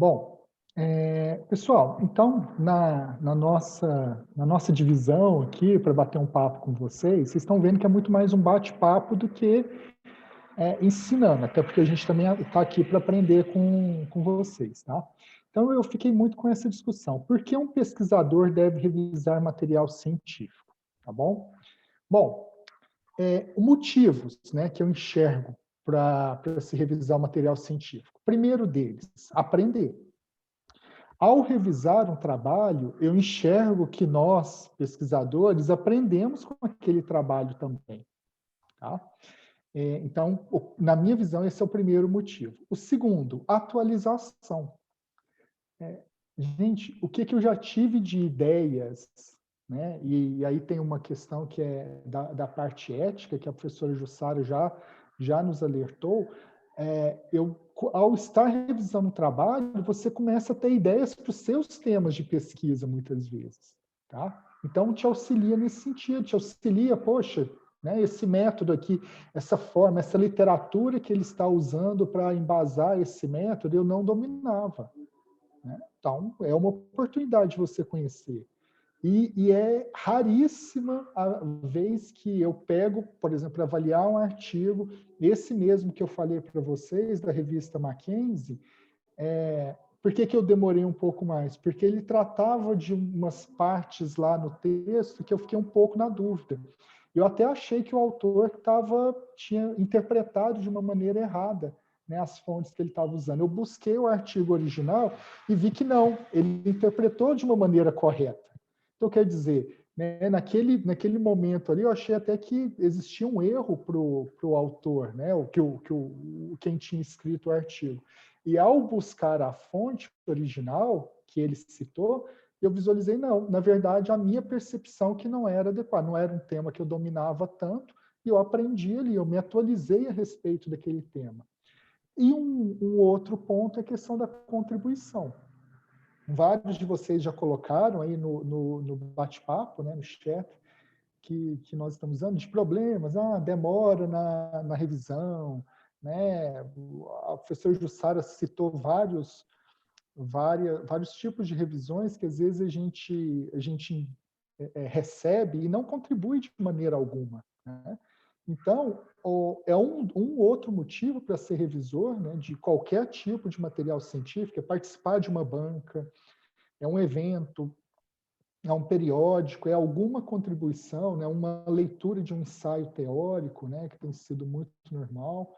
Bom, pessoal, então, na nossa divisão aqui, para bater um papo com vocês estão vendo que é muito mais um bate-papo do que ensinando, até porque a gente também está aqui para aprender com vocês, tá? Então, eu fiquei muito com essa discussão. Por que um pesquisador deve revisar material científico? Tá bom? Bom, motivos, né, que eu enxergo para se revisar o material científico. Primeiro deles, aprender. Ao revisar um trabalho, eu enxergo que nós, pesquisadores, aprendemos com aquele trabalho também. Tá? Então, na minha visão, esse é o primeiro motivo. O segundo, atualização. Gente, o que eu já tive de ideias, né? E aí tem uma questão que é da parte ética, que a professora Jussara já nos alertou. Ao estar revisando o trabalho, você começa a ter ideias para os seus temas de pesquisa, muitas vezes. Tá? Então, te auxilia nesse sentido, te auxilia, poxa, né, esse método aqui, essa forma, essa literatura que ele está usando para embasar esse método, eu não dominava. Né? Então, é uma oportunidade de você conhecer. E é raríssima a vez que eu pego, por exemplo, para avaliar um artigo, esse mesmo que eu falei para vocês, da revista Mackenzie. Por que eu demorei um pouco mais? Porque ele tratava de umas partes lá no texto que eu fiquei um pouco na dúvida. Eu até achei que o autor tinha interpretado de uma maneira errada, né, as fontes que ele estava usando. Eu busquei o artigo original e vi que não, ele interpretou de uma maneira correta. Então, quer dizer, né, naquele momento ali, eu achei até que existia um erro para o autor, né, quem tinha escrito o artigo. E ao buscar a fonte original que ele citou, eu visualizei, não, na verdade, a minha percepção que não era adequada, não era um tema que eu dominava tanto, e eu aprendi ali, eu me atualizei a respeito daquele tema. E um outro ponto é a questão da contribuição. Vários de vocês já colocaram aí no bate-papo, né, no chat, que nós estamos usando, de problemas, demora na revisão, né? A professora Jussara citou vários tipos de revisões que às vezes a gente recebe e não contribui de maneira alguma. Né? Então, é um outro motivo para ser revisor, né, de qualquer tipo de material científico, é participar de uma banca, é um evento, é um periódico, é alguma contribuição, né, uma leitura de um ensaio teórico, né, que tem sido muito normal.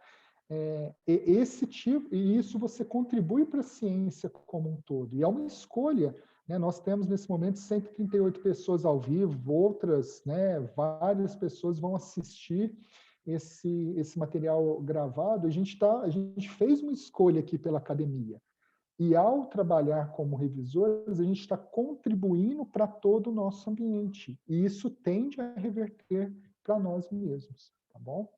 Esse tipo, e isso você contribui para a ciência como um todo. E é uma escolha, né? Nós temos nesse momento 138 pessoas ao vivo, outras, né, várias pessoas vão assistir esse material gravado. A gente fez uma escolha aqui pela academia. E ao trabalhar como revisores, a gente está contribuindo para todo o nosso ambiente. E isso tende a reverter para nós mesmos, tá bom?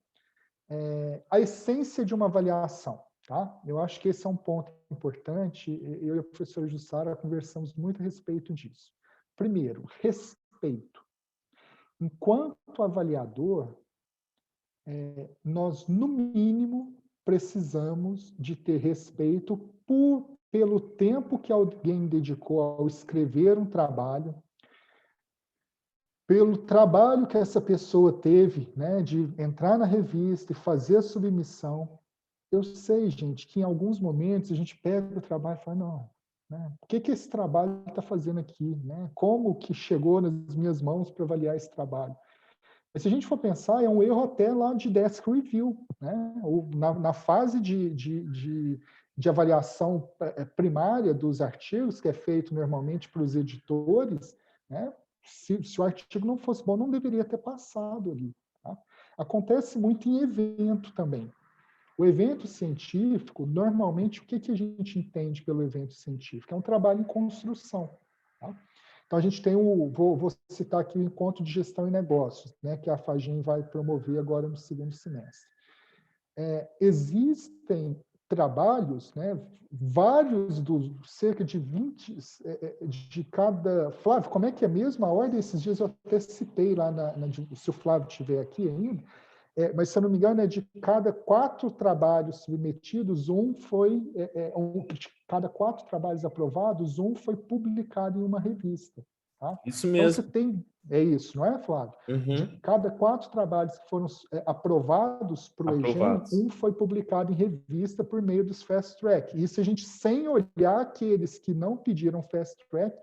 A essência de uma avaliação, tá? Eu acho que esse é um ponto importante. Eu e a professora Jussara conversamos muito a respeito disso. Primeiro, respeito. Enquanto avaliador, nós, no mínimo, precisamos de ter respeito pelo tempo que alguém dedicou ao escrever um trabalho, pelo trabalho que essa pessoa teve, né, de entrar na revista e fazer a submissão. Eu sei, gente, que em alguns momentos a gente pega o trabalho e fala, não, né, o que esse trabalho está fazendo aqui? Né? Como que chegou nas minhas mãos para avaliar esse trabalho? Mas se a gente for pensar, é um erro até lá de desk review, né? Ou na fase de avaliação primária dos artigos, que é feito normalmente para os editores, né? Se o artigo não fosse bom, não deveria ter passado ali. Tá? Acontece muito em evento também. O evento científico, normalmente, o que a gente entende pelo evento científico? É um trabalho em construção. Tá? Então, a gente tem vou citar aqui o Encontro de Gestão e Negócios, né, que a FAGEM vai promover agora no segundo semestre. Existem trabalhos, né, vários cerca de 20 de cada... Flávio, como é que é mesmo a ordem? Esses dias eu até citei lá, se o Flávio estiver aqui ainda, mas se eu não me engano, de cada 4 trabalhos submetidos, de cada 4 trabalhos aprovados, um foi publicado em uma revista. Tá? Isso Então, você mesmo. tem... É isso, não é, Flávio? De Uhum. cada 4 trabalhos que foram aprovados para o EGEM, Aprovados. um foi publicado em revista por meio dos fast track. Isso a gente sem olhar aqueles que não pediram fast track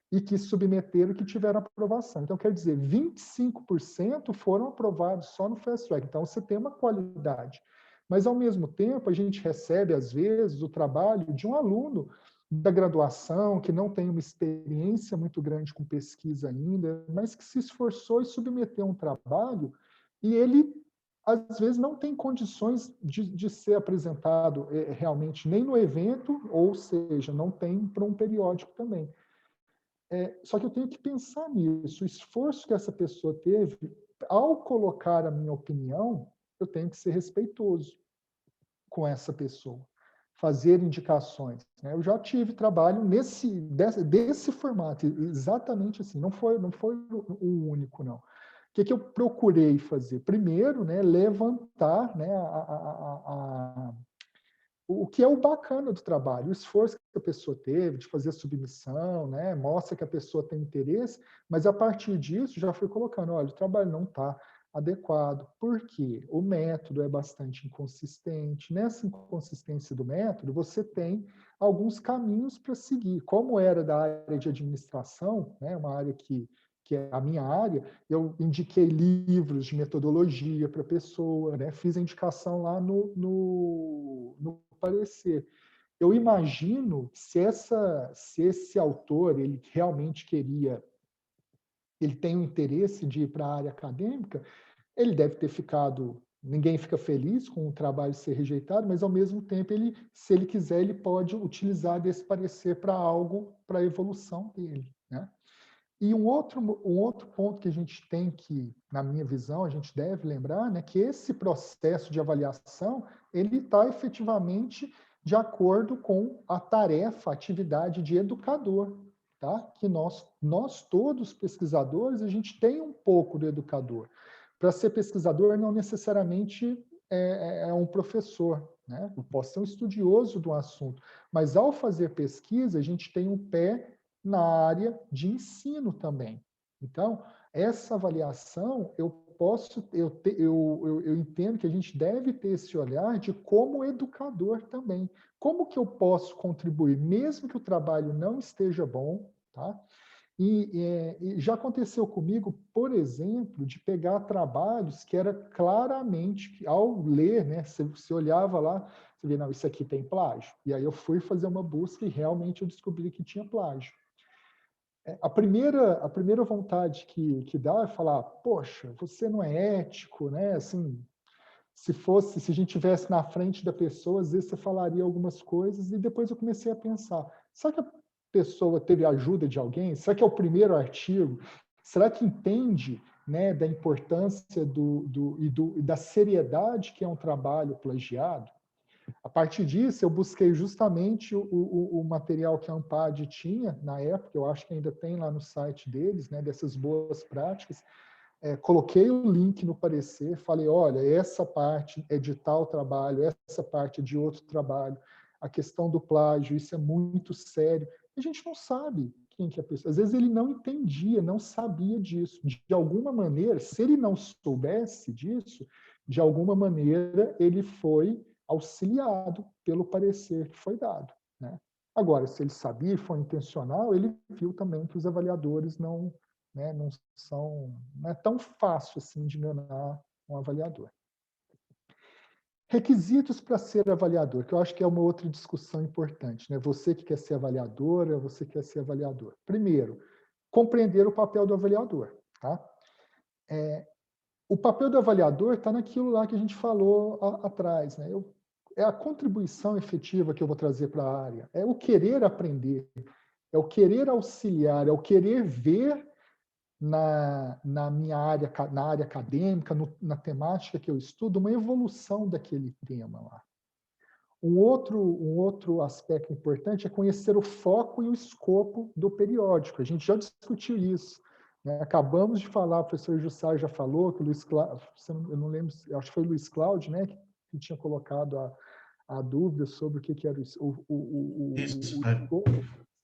e que submeteram, que tiveram aprovação. Então, quer dizer, 25% foram aprovados só no fast track. Então, você tem uma qualidade. Mas, ao mesmo tempo, a gente recebe, às vezes, o trabalho de um aluno da graduação, que não tem uma experiência muito grande com pesquisa ainda, mas que se esforçou e submeteu um trabalho, e ele, às vezes, não tem condições de ser apresentado realmente nem no evento, ou seja, não tem para um periódico também. Só que eu tenho que pensar nisso. O esforço que essa pessoa teve, ao colocar a minha opinião, eu tenho que ser respeitoso com essa pessoa, fazer indicações. Né? Eu já tive trabalho desse formato, exatamente assim. Não foi o único, não. O que eu procurei fazer? Primeiro, né, levantar, né, o que é o bacana do trabalho, o esforço que a pessoa teve de fazer a submissão, né, mostra que a pessoa tem interesse, mas a partir disso já fui colocando, olha, o trabalho não está adequado, porque o método é bastante inconsistente. Nessa inconsistência do método, você tem alguns caminhos para seguir. Como era da área de administração, né, uma área que é a minha área, eu indiquei livros de metodologia para a pessoa, né, fiz a indicação lá no parecer. Eu imagino se esse autor ele realmente ele tem um interesse de ir para a área acadêmica, ele deve ter ficado, ninguém fica feliz com o trabalho ser rejeitado, mas ao mesmo tempo se ele quiser, ele pode utilizar desse parecer para algo, para a evolução dele, né? E um outro ponto que a gente tem que, na minha visão, a gente deve lembrar, né, que esse processo de avaliação, ele está efetivamente de acordo com a tarefa, a atividade de educador, tá? Que nós todos pesquisadores, a gente tem um pouco do educador. Para ser pesquisador, não necessariamente é um professor, né? Eu posso ser um estudioso do assunto, mas ao fazer pesquisa, a gente tem um pé na área de ensino também. Então, essa avaliação, eu entendo que a gente deve ter esse olhar de como educador também. Como que eu posso contribuir, mesmo que o trabalho não esteja bom, tá? E já aconteceu comigo, por exemplo, de pegar trabalhos que era claramente, ao ler, né, você olhava lá, você via, não, isso aqui tem plágio. E aí eu fui fazer uma busca e realmente eu descobri que tinha plágio. A primeira vontade que dá é falar, poxa, você não é ético, né? Assim, se a gente tivesse na frente da pessoa, às vezes você falaria algumas coisas, e depois eu comecei a pensar, será que a pessoa teve ajuda de alguém? Será que é o primeiro artigo? Será que entende, né, da importância e da seriedade que é um trabalho plagiado? A partir disso, eu busquei justamente o material que a Ampad tinha na época, eu acho que ainda tem lá no site deles, né, dessas boas práticas. Coloquei o link no parecer, falei, olha, essa parte é de tal trabalho, essa parte é de outro trabalho, a questão do plágio, isso é muito sério. A gente não sabe quem que é a pessoa. Às vezes ele não entendia, não sabia disso. De alguma maneira, se ele não soubesse disso, de alguma maneira ele foi auxiliado pelo parecer que foi dado, né? Agora, se ele sabia e foi intencional, ele viu também que os avaliadores não, né, não é tão fácil assim de enganar um avaliador. Requisitos para ser avaliador, que eu acho que é uma outra discussão importante, né? Você que quer ser avaliadora, você quer ser avaliador. Primeiro, compreender o papel do avaliador, tá? O papel do avaliador está naquilo lá que a gente falou atrás, né? É a contribuição efetiva que eu vou trazer para a área, é o querer aprender, é o querer auxiliar, é o querer ver na minha área, na área acadêmica, na temática que eu estudo, uma evolução daquele tema lá. Um outro aspecto importante é conhecer o foco e o escopo do periódico. A gente já discutiu isso. né? Acabamos de falar, o professor Jussar já falou, que o Luiz Cláudio, eu não lembro, acho que foi o Luiz Cláudio, né, que tinha colocado a dúvida sobre o que era Isso, o escopo.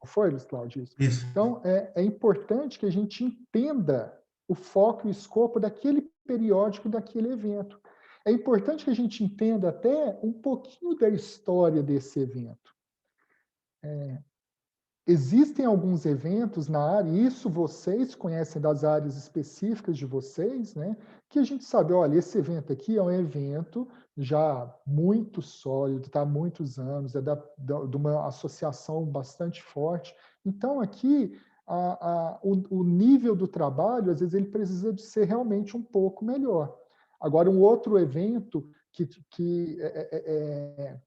Foi, Luiz Cláudio, isso. isso. Então, é importante que a gente entenda o foco e o escopo daquele periódico, daquele evento. É importante que a gente entenda até um pouquinho da história desse evento. Existem alguns eventos na área, e isso vocês conhecem das áreas específicas de vocês, né? Que a gente sabe, olha, esse evento aqui é um evento já muito sólido, está há muitos anos, de uma associação bastante forte. Então, aqui, o nível do trabalho, às vezes, ele precisa de ser realmente um pouco melhor. Agora, um outro evento que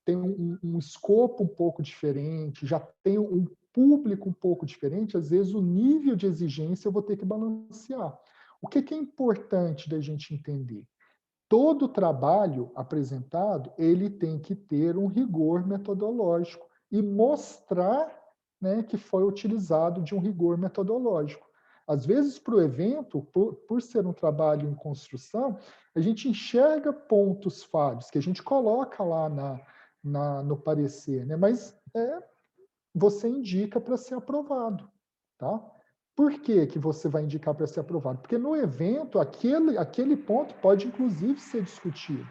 tem um escopo um pouco diferente, já tem um público um pouco diferente, às vezes o nível de exigência eu vou ter que balancear. O que é importante da gente entender? Todo trabalho apresentado, ele tem que ter um rigor metodológico e mostrar, né, que foi utilizado de um rigor metodológico. Às vezes, para o evento, por ser um trabalho em construção, a gente enxerga pontos falhos que a gente coloca lá no parecer, né? Mas você indica para ser aprovado, tá? Por que que você vai indicar para ser aprovado? Porque no evento, aquele ponto pode, inclusive, ser discutido.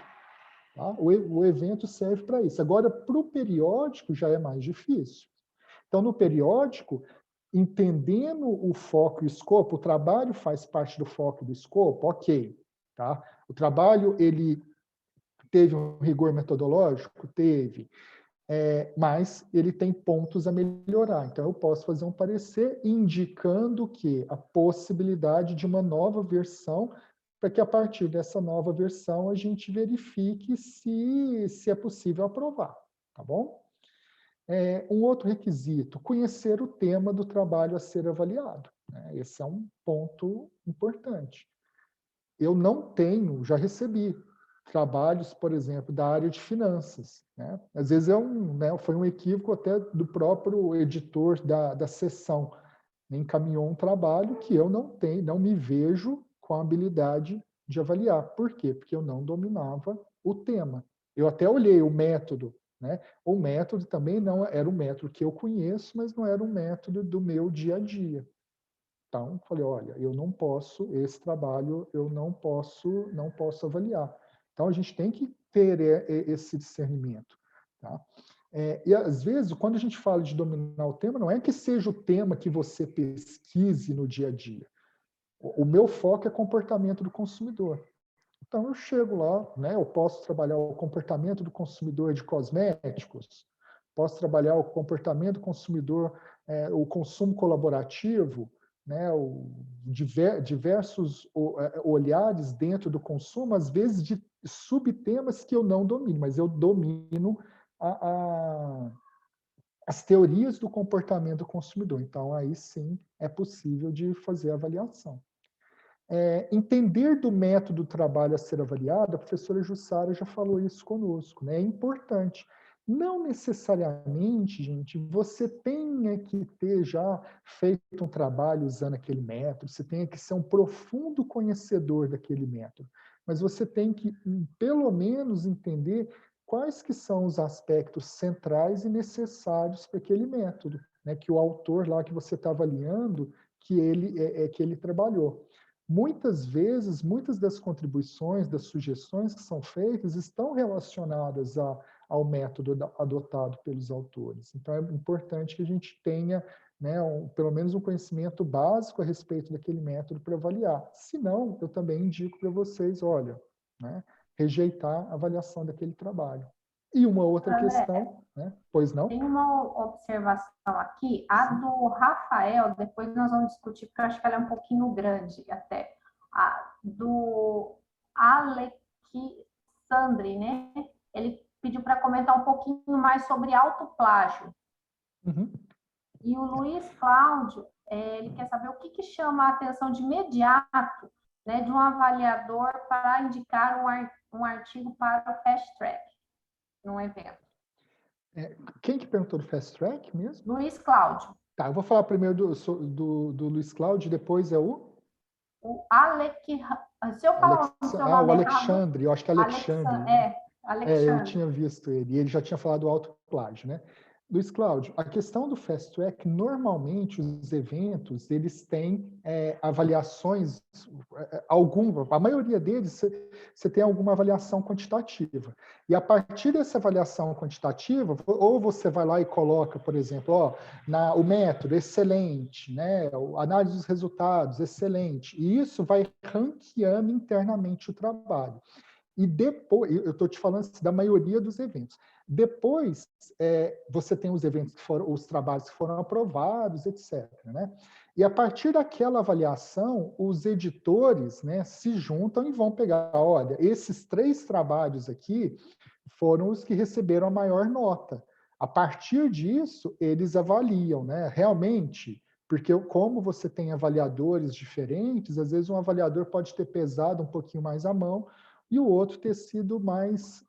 Tá? O evento serve para isso. Agora, para o periódico, já é mais difícil. Então, no periódico, entendendo o foco e o escopo, o trabalho faz parte do foco e do escopo, ok. Tá? O trabalho, ele teve um rigor metodológico? Teve. Mas ele tem pontos a melhorar. Então, eu posso fazer um parecer indicando que a possibilidade de uma nova versão, para que a partir dessa nova versão a gente verifique se é possível aprovar, tá bom? Um outro requisito, conhecer o tema do trabalho a ser avaliado, né? Esse é um ponto importante. Eu não tenho, já recebi trabalhos, por exemplo, da área de finanças, né? Às vezes foi um equívoco até do próprio editor da sessão. Encaminhou um trabalho que eu não tenho, não me vejo com a habilidade de avaliar. Por quê? Porque eu não dominava o tema. Eu até olhei o método, né? O método também não era um método que eu conheço, mas não era um método do meu dia a dia. Então, falei, olha, eu não posso, esse trabalho eu não posso avaliar. Então, a gente tem que ter esse discernimento. Tá? E, às vezes, quando a gente fala de dominar o tema, não é que seja o tema que você pesquise no dia a dia. O meu foco é comportamento do consumidor. Então, eu chego lá, né, eu posso trabalhar o comportamento do consumidor de cosméticos, posso trabalhar o comportamento do consumidor, o consumo colaborativo, né, diversos olhares dentro do consumo, às vezes de subtemas que eu não domino, mas eu domino as teorias do comportamento do consumidor. Então, aí sim é possível de fazer a avaliação. Entender do método do trabalho a ser avaliado, a professora Jussara já falou isso conosco, né? É importante. Não necessariamente, gente, você tenha que ter já feito um trabalho usando aquele método, você tenha que ser um profundo conhecedor daquele método, mas você tem que, pelo menos, entender quais que são os aspectos centrais e necessários para aquele método, né? Que o autor lá que você está avaliando, que ele trabalhou. Muitas vezes, muitas das contribuições, das sugestões que são feitas estão relacionadas ao método adotado pelos autores. Então, é importante que a gente tenha, né, pelo menos um conhecimento básico a respeito daquele método para avaliar. Se não, eu também indico para vocês, olha, né, rejeitar a avaliação daquele trabalho. E uma outra questão, né? Pois não? Tem uma observação aqui, a do Rafael, depois nós vamos discutir, porque eu acho que ela é um pouquinho grande até. A do Alexandre, né? Ele pediu para comentar um pouquinho mais sobre autoplágio. Uhum. E o Luiz Cláudio, ele quer saber o que chama a atenção de imediato, né, de um avaliador para indicar um artigo para o Fast Track, num evento. Quem que perguntou do Fast Track mesmo? Luiz Cláudio. Tá, eu vou falar primeiro do Luiz Cláudio, depois é o... O se eu falar o seu o nome errado, Alexandre, eu acho que é Alexandre. Eu Alexandre. tinha visto ele, e ele já tinha falado do autoplágio, né? Luiz Cláudio, a questão do Fast Track, normalmente os eventos, eles têm avaliações, a maioria deles, você tem alguma avaliação quantitativa. E a partir dessa avaliação quantitativa, ou você vai lá e coloca, por exemplo, o método, excelente, né? A análise dos resultados, excelente. E isso vai ranqueando internamente o trabalho. E depois, eu estou te falando da maioria dos eventos. Depois, você tem os eventos que foram, os trabalhos que foram aprovados, etc. Né? E a partir daquela avaliação, os editores, né, se juntam e vão pegar, olha, esses 3 trabalhos aqui foram os que receberam a maior nota. A partir disso, eles avaliam, né? Realmente, porque como você tem avaliadores diferentes, às vezes um avaliador pode ter pesado um pouquinho mais a mão, e o outro ter sido mais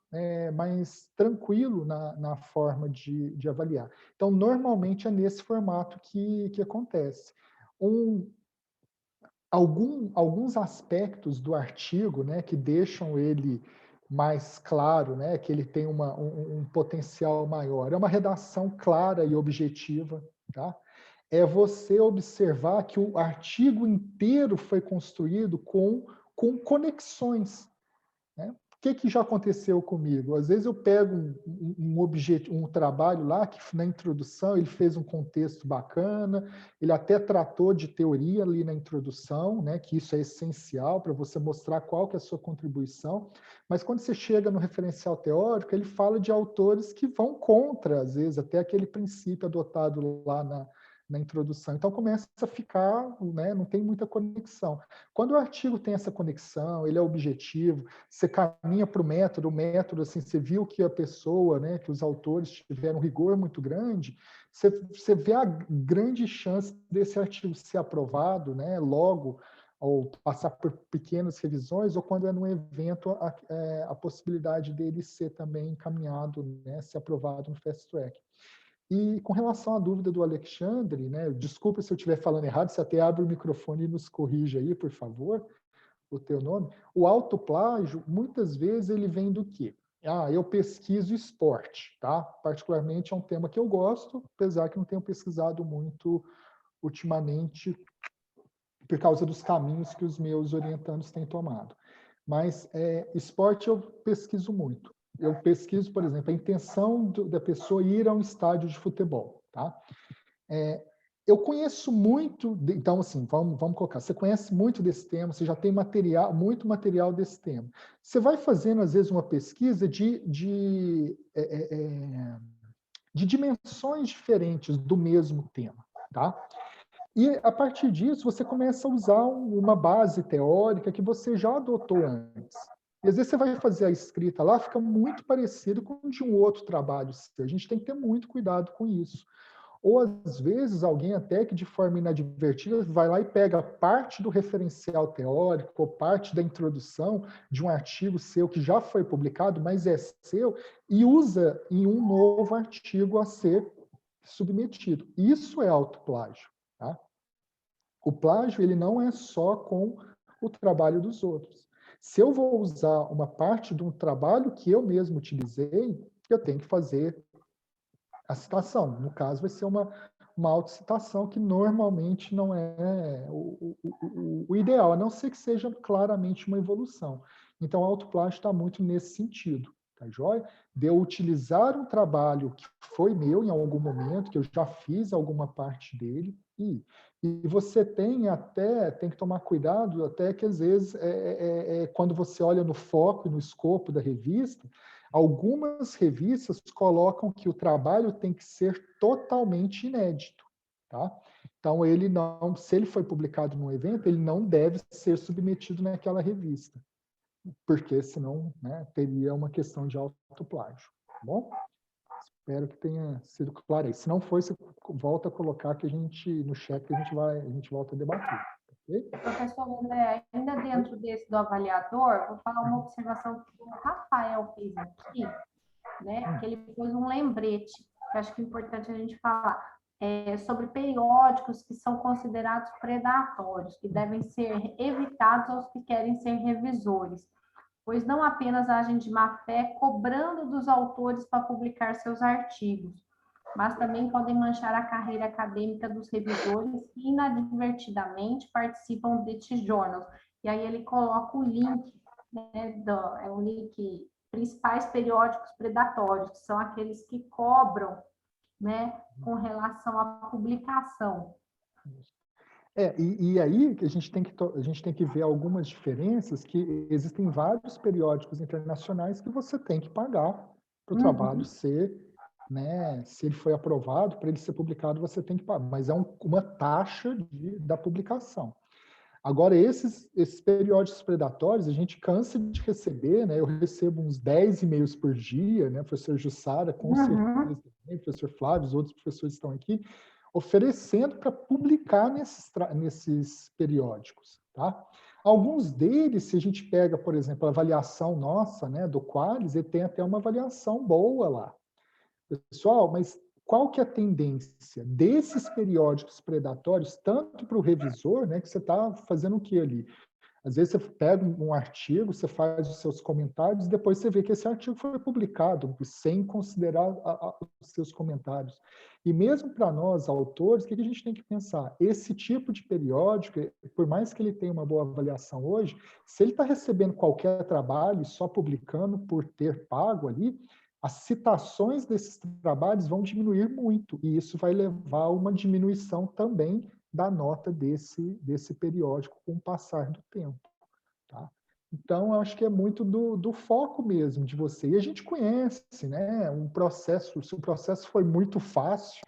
tranquilo na forma de avaliar. Então, normalmente é nesse formato que acontece. Alguns aspectos do artigo, né, que deixam ele mais claro, né, que ele tem um potencial maior. É uma redação clara e objetiva, tá? É você observar que o artigo inteiro foi construído com conexões, né? O que já aconteceu comigo? Às vezes eu pego um trabalho lá que na introdução ele fez um contexto bacana, ele até tratou de teoria ali na introdução, né, que isso é essencial para você mostrar qual que é a sua contribuição, mas quando você chega no referencial teórico, ele fala de autores que vão contra, às vezes, até aquele princípio adotado lá na introdução. Então começa a ficar, né, não tem muita conexão. Quando o artigo tem essa conexão, ele é objetivo, você caminha para o método, assim, você viu que a pessoa, né, que os autores tiveram um rigor muito grande, você vê a grande chance desse artigo ser aprovado, né, logo, ou passar por pequenas revisões, ou quando é num evento, a possibilidade dele ser também encaminhado, né, ser aprovado no Fast Track. E com relação à dúvida do Alexandre, né, desculpa se eu estiver falando errado, você até abre o microfone e nos corrija aí, por favor, o teu nome. O autoplágio, muitas vezes, ele vem do quê? Eu pesquiso esporte, tá? Particularmente é um tema que eu gosto, apesar que não tenho pesquisado muito ultimamente por causa dos caminhos que os meus orientandos têm tomado. Mas esporte eu pesquiso muito. Eu pesquiso, por exemplo, a intenção da pessoa ir a um estádio de futebol, tá? Eu conheço muito, então assim, vamos colocar, você conhece muito desse tema, você já tem muito material desse tema. Você vai fazendo, às vezes, uma pesquisa de dimensões diferentes do mesmo tema, tá? E, a partir disso, você começa a usar uma base teórica que você já adotou antes. E, às vezes, você vai fazer a escrita lá, fica muito parecido com de um outro trabalho. A gente tem que ter muito cuidado com isso. Ou, às vezes, alguém até que, de forma inadvertida, vai lá e pega parte do referencial teórico ou parte da introdução de um artigo seu que já foi publicado, mas é seu, e usa em um novo artigo a ser submetido. Isso é autoplágio. Tá? O plágio ele não é só com o trabalho dos outros. Se eu vou usar uma parte de um trabalho que eu mesmo utilizei, eu tenho que fazer a citação. No caso, vai ser uma autocitação que normalmente não é o ideal, a não ser que seja claramente uma evolução. Então, o autoplágio está muito nesse sentido. Tá joia? De eu utilizar um trabalho que foi meu em algum momento, que eu já fiz alguma parte dele, e você tem que tomar cuidado, até que às vezes, quando você olha no foco e no escopo da revista, algumas revistas colocam que o trabalho tem que ser totalmente inédito. Tá? Então, ele não, se ele foi publicado num evento, ele não deve ser submetido naquela revista, porque senão, né, teria uma questão de autoplágio. Tá bom? Espero que tenha sido claro aí. Se não for, você volta a colocar que no chat que a gente volta a debater. Okay? Professor André, ainda dentro do avaliador, vou falar uma observação que o Rafael fez aqui, né? Que ele pôs um lembrete, que acho que é importante a gente falar. sobre periódicos que são considerados predatórios, que devem ser evitados aos que querem ser revisores, pois não apenas agem de má fé cobrando dos autores para publicar seus artigos, mas também podem manchar a carreira acadêmica dos revisores que inadvertidamente participam destes journals. E aí ele coloca o link, né, o link principais periódicos predatórios, que são aqueles que cobram, né, com relação à publicação. E aí que a gente tem que ver algumas diferenças, que existem vários periódicos internacionais que você tem que pagar para o trabalho ser, né, se ele foi aprovado, para ele ser publicado, você tem que pagar, mas é uma taxa da publicação. Agora, esses periódicos predatórios, a gente cansa de receber, né? Eu recebo uns 10 e-mails por dia, né? Professor Jussara, com certeza, também, professor Flávio, os outros professores estão aqui, oferecendo para publicar nesses periódicos, tá? Alguns deles, se a gente pega, por exemplo, a avaliação nossa, né, do Qualis, ele tem até uma avaliação boa lá. Pessoal, mas qual que é a tendência desses periódicos predatórios, tanto para o revisor, né, que você está fazendo o que ali? Às vezes você pega um artigo, você faz os seus comentários, depois você vê que esse artigo foi publicado, sem considerar os seus comentários. E mesmo para nós, autores, o que a gente tem que pensar? Esse tipo de periódico, por mais que ele tenha uma boa avaliação hoje, se ele está recebendo qualquer trabalho só publicando por ter pago ali, as citações desses trabalhos vão diminuir muito, e isso vai levar a uma diminuição também da nota desse periódico com o passar do tempo. Tá? Então, eu acho que é muito do foco mesmo de você. E a gente conhece, né, um processo, se o processo foi muito fácil,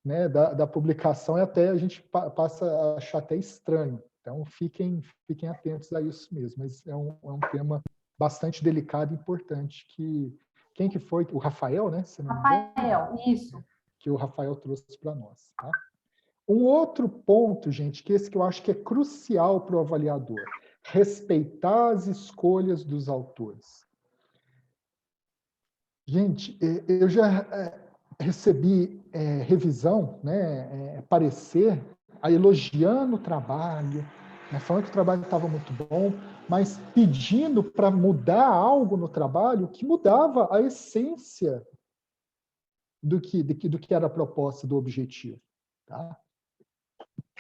né, da publicação, até a gente passa a achar até estranho. Então, fiquem atentos a isso mesmo. Mas é um tema bastante delicado e importante que... Quem que foi? O Rafael, né? Rafael, isso. Que o Rafael trouxe para nós. Tá? Um outro ponto, gente, que esse que eu acho que é crucial para o avaliador, respeitar as escolhas dos autores. Gente, eu já recebi revisão, né, parecer, elogiando o trabalho, né, falando que o trabalho estava muito bom, mas pedindo para mudar algo no trabalho que mudava a essência do que era a proposta, do objetivo. Tá?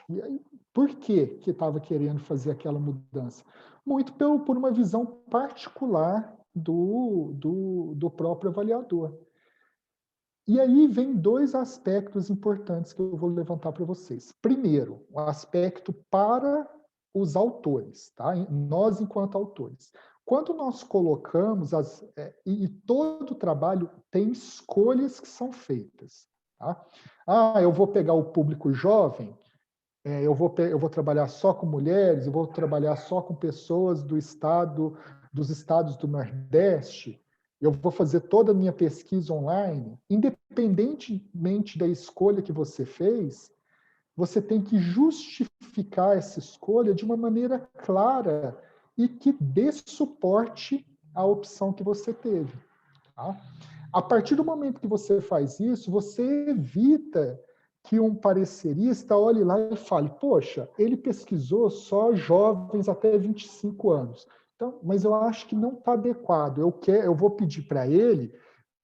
E aí, por que estava querendo fazer aquela mudança? Muito por uma visão particular do próprio avaliador. E aí vem dois aspectos importantes que eu vou levantar para vocês. Primeiro, o aspecto para os autores, tá? Nós enquanto autores. Quando nós colocamos, e todo trabalho tem escolhas que são feitas. Tá? Eu vou pegar o público jovem, eu vou trabalhar só com mulheres, eu vou trabalhar só com pessoas dos estados do Nordeste, eu vou fazer toda a minha pesquisa online. Independentemente da escolha que você fez, você tem que justificar essa escolha de uma maneira clara e que dê suporte à opção que você teve. Tá? A partir do momento que você faz isso, você evita que um parecerista olhe lá e fale, poxa, ele pesquisou só jovens até 25 anos. Então, mas eu acho que não está adequado. Eu vou pedir para ele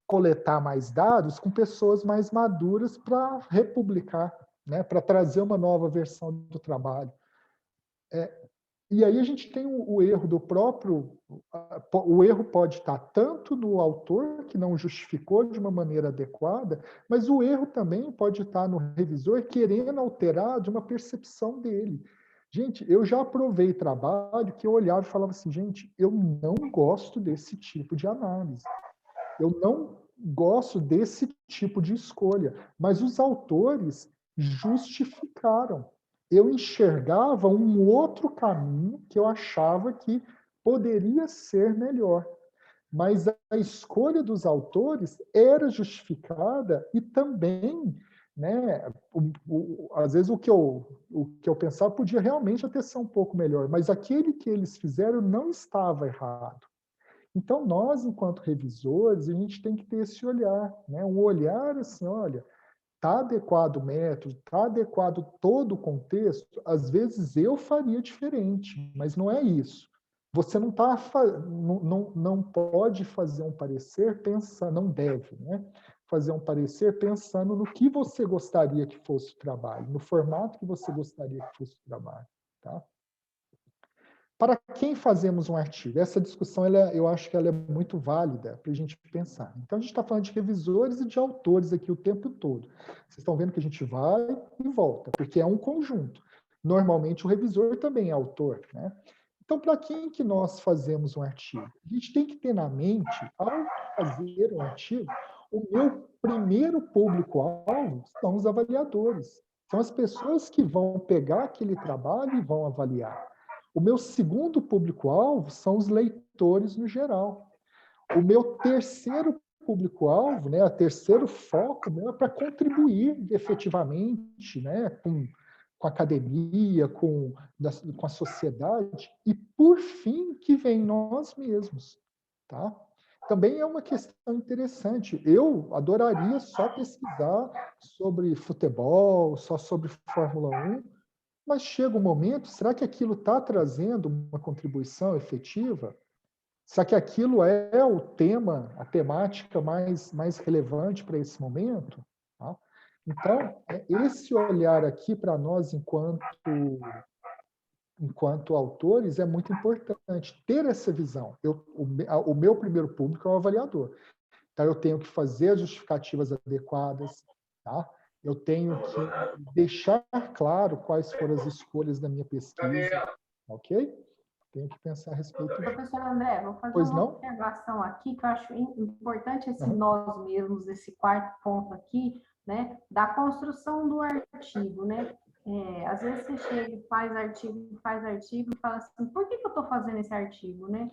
coletar mais dados com pessoas mais maduras para republicar, né, para trazer uma nova versão do trabalho. E aí a gente tem o erro do próprio... O erro pode estar tanto no autor, que não justificou de uma maneira adequada, mas o erro também pode estar no revisor querendo alterar de uma percepção dele. Gente, eu já aprovei trabalho que eu olhava e falava assim, gente, eu não gosto desse tipo de análise. Eu não gosto desse tipo de escolha. Mas os autores justificaram. Eu enxergava um outro caminho que eu achava que poderia ser melhor. Mas a escolha dos autores era justificada e também, né, às vezes o que eu pensava podia realmente até ser um pouco melhor, mas aquele que eles fizeram não estava errado. Então, nós, enquanto revisores, a gente tem que ter esse olhar, né? Um olhar assim, olha, está adequado o método, está adequado todo o contexto, às vezes eu faria diferente, mas não é isso. Você não pode fazer um parecer pensando, não deve, né? Fazer um parecer pensando no que você gostaria que fosse o trabalho, no formato que você gostaria que fosse o trabalho, tá? Para quem fazemos um artigo? Essa discussão, eu acho que ela é muito válida para a gente pensar. Então, a gente está falando de revisores e de autores aqui o tempo todo. Vocês estão vendo que a gente vai e volta, porque é um conjunto. Normalmente, o revisor também é autor, né? Então, para quem que nós fazemos um artigo? A gente tem que ter na mente, ao fazer um artigo, o meu primeiro público-alvo são os avaliadores. São as pessoas que vão pegar aquele trabalho e vão avaliar. O meu segundo público-alvo são os leitores no geral. O meu terceiro público-alvo, né, o terceiro foco meu é para contribuir efetivamente, né, com a academia, com a sociedade, e por fim que vem nós mesmos, tá? Também é uma questão interessante. Eu adoraria só pesquisar sobre futebol, só sobre Fórmula 1, mas chega um momento, será que aquilo está trazendo uma contribuição efetiva? Será que aquilo é o tema, a temática mais relevante para esse momento? Tá? Então, esse olhar aqui para nós, enquanto autores, é muito importante. Ter essa visão. O meu primeiro público é o avaliador. Então, eu tenho que fazer as justificativas adequadas, tá? Eu tenho que deixar claro quais foram as escolhas da minha pesquisa, ok? Tenho que pensar a respeito disso. Professor André, vou fazer Pois uma não? observação aqui, que eu acho importante esse Uhum. nós mesmos, esse quarto ponto aqui, né, da construção do artigo, né? Às vezes você chega e faz artigo e fala assim, por que eu estou fazendo esse artigo, né?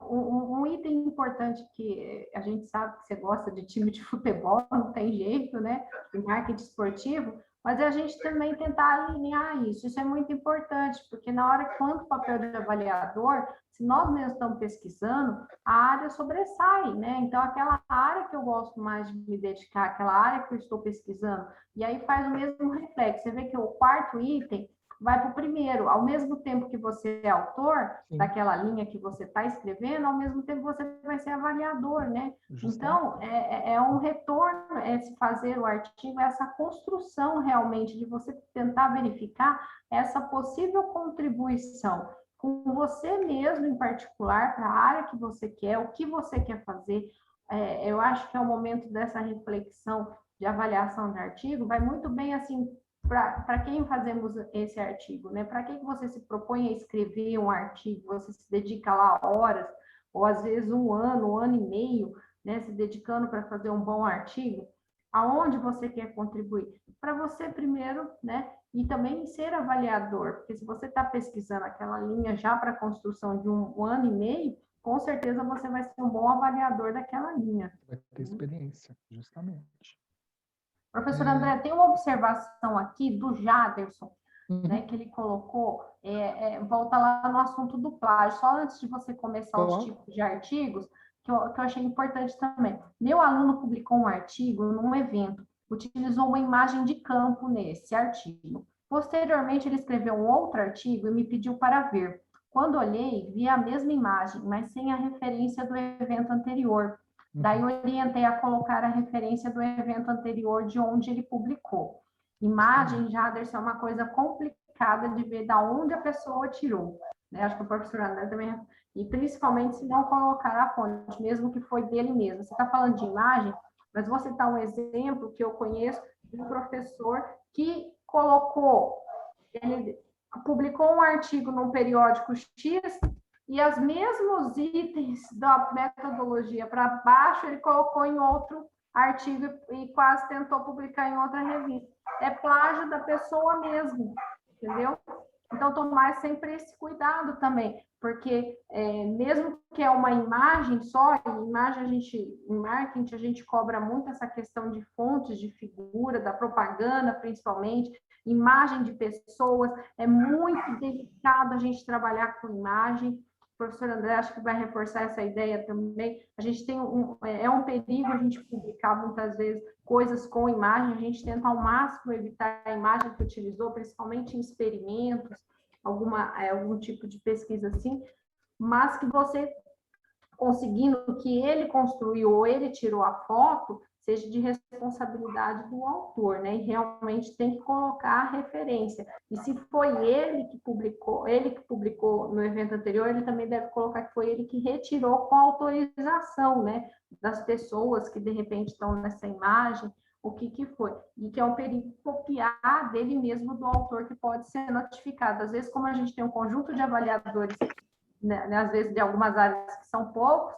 Um item importante que a gente sabe que você gosta de time de futebol, não tem jeito, né? De marketing esportivo, mas a gente também tentar alinhar isso. Isso é muito importante, porque na hora que quanto papel de avaliador, se nós mesmos estamos pesquisando, a área sobressai, né? Então, aquela área que eu gosto mais de me dedicar, aquela área que eu estou pesquisando, e aí faz o mesmo reflexo. Você vê que o quarto item vai para o primeiro, ao mesmo tempo que você é autor daquela linha que você está escrevendo, ao mesmo tempo você vai ser avaliador, né? Então, é um retorno, esse fazer o artigo, essa construção realmente de você tentar verificar essa possível contribuição com você mesmo em particular, para a área que você quer, o que você quer fazer. Eu acho que é o momento dessa reflexão de avaliação de artigo, vai muito bem assim, para quem fazemos esse artigo, né? Para que você se propõe a escrever um artigo, você se dedica lá horas, ou às vezes um ano e meio, né? Se dedicando para fazer um bom artigo, aonde você quer contribuir? Para você primeiro, né? E também ser avaliador, porque se você está pesquisando aquela linha já para a construção de um ano e meio, com certeza você vai ser um bom avaliador daquela linha. Vai ter experiência, justamente. Professor André, tem uma observação aqui do Jaderson, né, que ele colocou, volta lá no assunto do plágio, só antes de você começar os tipos de artigos, que eu achei importante também. Meu aluno publicou um artigo num evento, utilizou uma imagem de campo nesse artigo. Posteriormente, ele escreveu um outro artigo e me pediu para ver. Quando olhei, vi a mesma imagem, mas sem a referência do evento anterior. Daí orientei a colocar a referência do evento anterior de onde ele publicou. Imagem, Jaderson, é uma coisa complicada de ver da onde a pessoa tirou. Né? Acho que o professor André também... E principalmente se não colocar a fonte, mesmo que foi dele mesmo. Você está falando de imagem, mas vou citar um exemplo que eu conheço de um professor que colocou... Ele publicou um artigo num periódico X e os mesmos itens da metodologia para baixo ele colocou em outro artigo e quase tentou publicar em outra revista. É plágio da pessoa mesmo, entendeu? Então, tomar sempre esse cuidado também, porque mesmo que é uma imagem só, em marketing a gente cobra muito essa questão de fontes, de figura, da propaganda principalmente, imagem de pessoas, é muito delicado a gente trabalhar com imagem. O professor André acho que vai reforçar essa ideia também. A gente tem um perigo a gente publicar muitas vezes coisas com imagem, a gente tenta ao máximo evitar a imagem que utilizou, principalmente em experimentos, algum tipo de pesquisa assim, mas que você conseguindo que ele construiu ou ele tirou a foto, seja de responsabilidade do autor, né? E realmente tem que colocar a referência. E se foi ele que publicou no evento anterior, ele também deve colocar que foi ele que retirou com autorização, né? Das pessoas que de repente estão nessa imagem, o que foi. E que é um perigo copiar dele mesmo do autor que pode ser notificado. Às vezes, como a gente tem um conjunto de avaliadores, né, às vezes de algumas áreas que são poucos,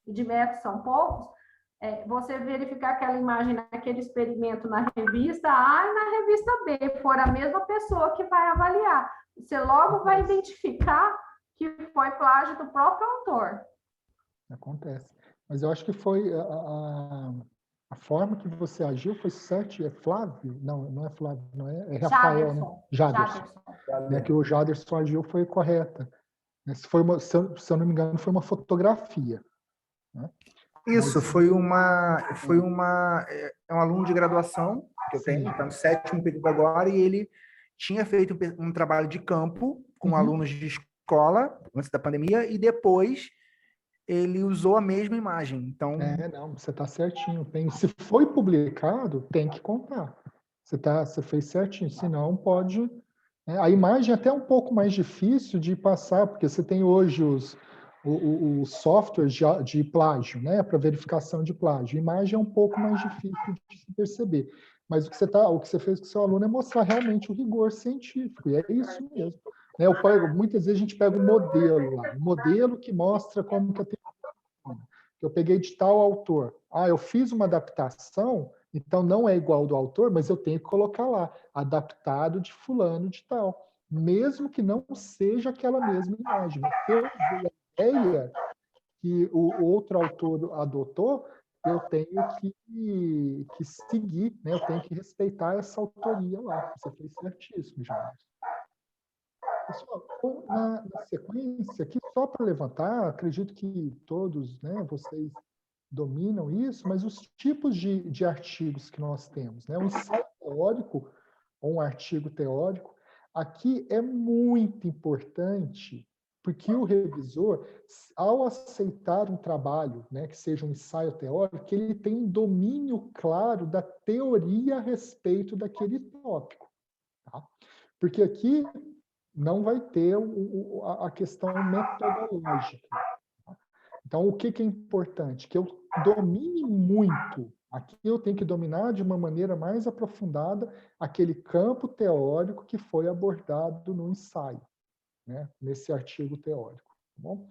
e de métodos são poucos, você verificar aquela imagem naquele experimento na revista A e na revista B, for a mesma pessoa que vai avaliar. Você logo vai identificar que foi plágio do próprio autor. Acontece. Mas eu acho que foi a forma que você agiu foi certo. É Flávio? Não é Flávio, não é, é Rafael, Jaderson. né? Jaderson. Né, que o Jaderson agiu foi correta. Se eu não me engano, foi uma fotografia. Né? Isso, foi um aluno de graduação que eu tenho, está no 7º período agora, e ele tinha feito um trabalho de campo com alunos de escola, antes da pandemia, e depois ele usou a mesma imagem. Então... não, você está certinho. Se foi publicado, tem que contar. Você fez certinho, senão pode... A imagem é até um pouco mais difícil de passar, porque você tem hoje os softwares de plágio, né, para verificação de plágio. A imagem é um pouco mais difícil de se perceber. Mas o que você fez com o seu aluno é mostrar realmente o rigor científico, e é isso mesmo. Né, muitas vezes a gente pega um modelo lá, um modelo que mostra como que eu peguei de tal autor. Eu fiz uma adaptação, então não é igual ao do autor, mas eu tenho que colocar lá, adaptado de fulano de tal, mesmo que não seja aquela mesma imagem. Se eu usei a ideia que o outro autor adotou, eu tenho que seguir, né? Eu tenho que respeitar essa autoria lá. Você fez certíssimo, Jair. Pessoal, na sequência, aqui só para levantar, acredito que todos, né, vocês dominam isso, mas os tipos de artigos que nós temos, né? Um ensaio teórico ou um artigo teórico, aqui é muito importante, porque o revisor, ao aceitar um trabalho, né, que seja um ensaio teórico, que ele tem um domínio claro da teoria a respeito daquele tópico. Tá? Porque aqui não vai ter a questão metodológica. Então, o que é importante? Que eu domine muito. Aqui eu tenho que dominar de uma maneira mais aprofundada aquele campo teórico que foi abordado no ensaio, né? Nesse artigo teórico. Tá bom?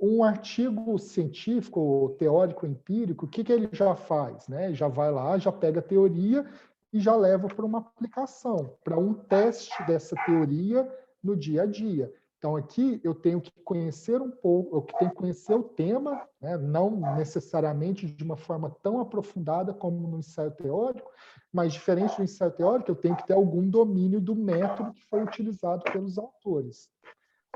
Um artigo científico, ou teórico empírico, o que ele já faz? Né? Já vai lá, já pega a teoria e já leva para uma aplicação, para um teste dessa teoria no dia a dia. Então, aqui eu tenho que conhecer um pouco, eu tenho que conhecer o tema, né? Não necessariamente de uma forma tão aprofundada como no ensaio teórico, mas diferente do ensaio teórico, eu tenho que ter algum domínio do método que foi utilizado pelos autores.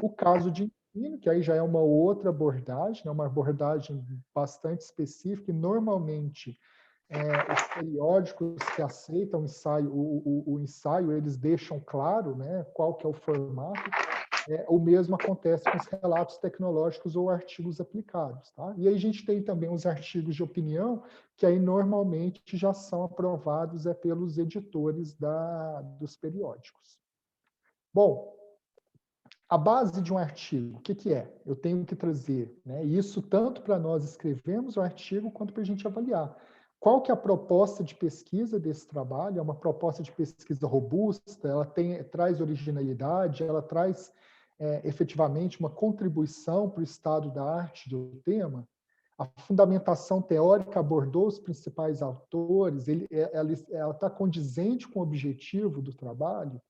O caso de ensino, que aí já é uma outra abordagem, né? Uma abordagem bastante específica, e normalmente os periódicos que aceitam o ensaio, eles deixam claro, né, qual que é o formato. O mesmo acontece com os relatos tecnológicos ou artigos aplicados. Tá? E aí a gente tem também os artigos de opinião, que aí normalmente já são aprovados pelos editores dos periódicos. Bom, a base de um artigo, o que é? Eu tenho que trazer, né, isso tanto para nós escrevermos o artigo, quanto para a gente avaliar. Qual que é a proposta de pesquisa desse trabalho? É uma proposta de pesquisa robusta, ela traz originalidade, ela traz efetivamente uma contribuição para o estado da arte do tema. A fundamentação teórica abordou os principais autores, ela está condizente com o objetivo do trabalho.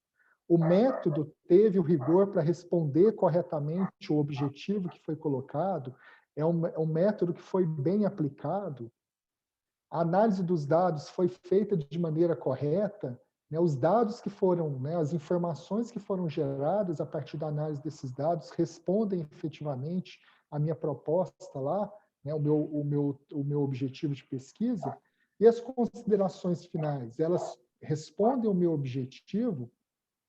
O método teve o rigor para responder corretamente o objetivo que foi colocado, é um método que foi bem aplicado. A análise dos dados foi feita de maneira correta, né? Os dados que foram, né, as informações que foram geradas a partir da análise desses dados respondem efetivamente à minha proposta lá, né, o meu objetivo de pesquisa. E as considerações finais, elas respondem ao meu objetivo?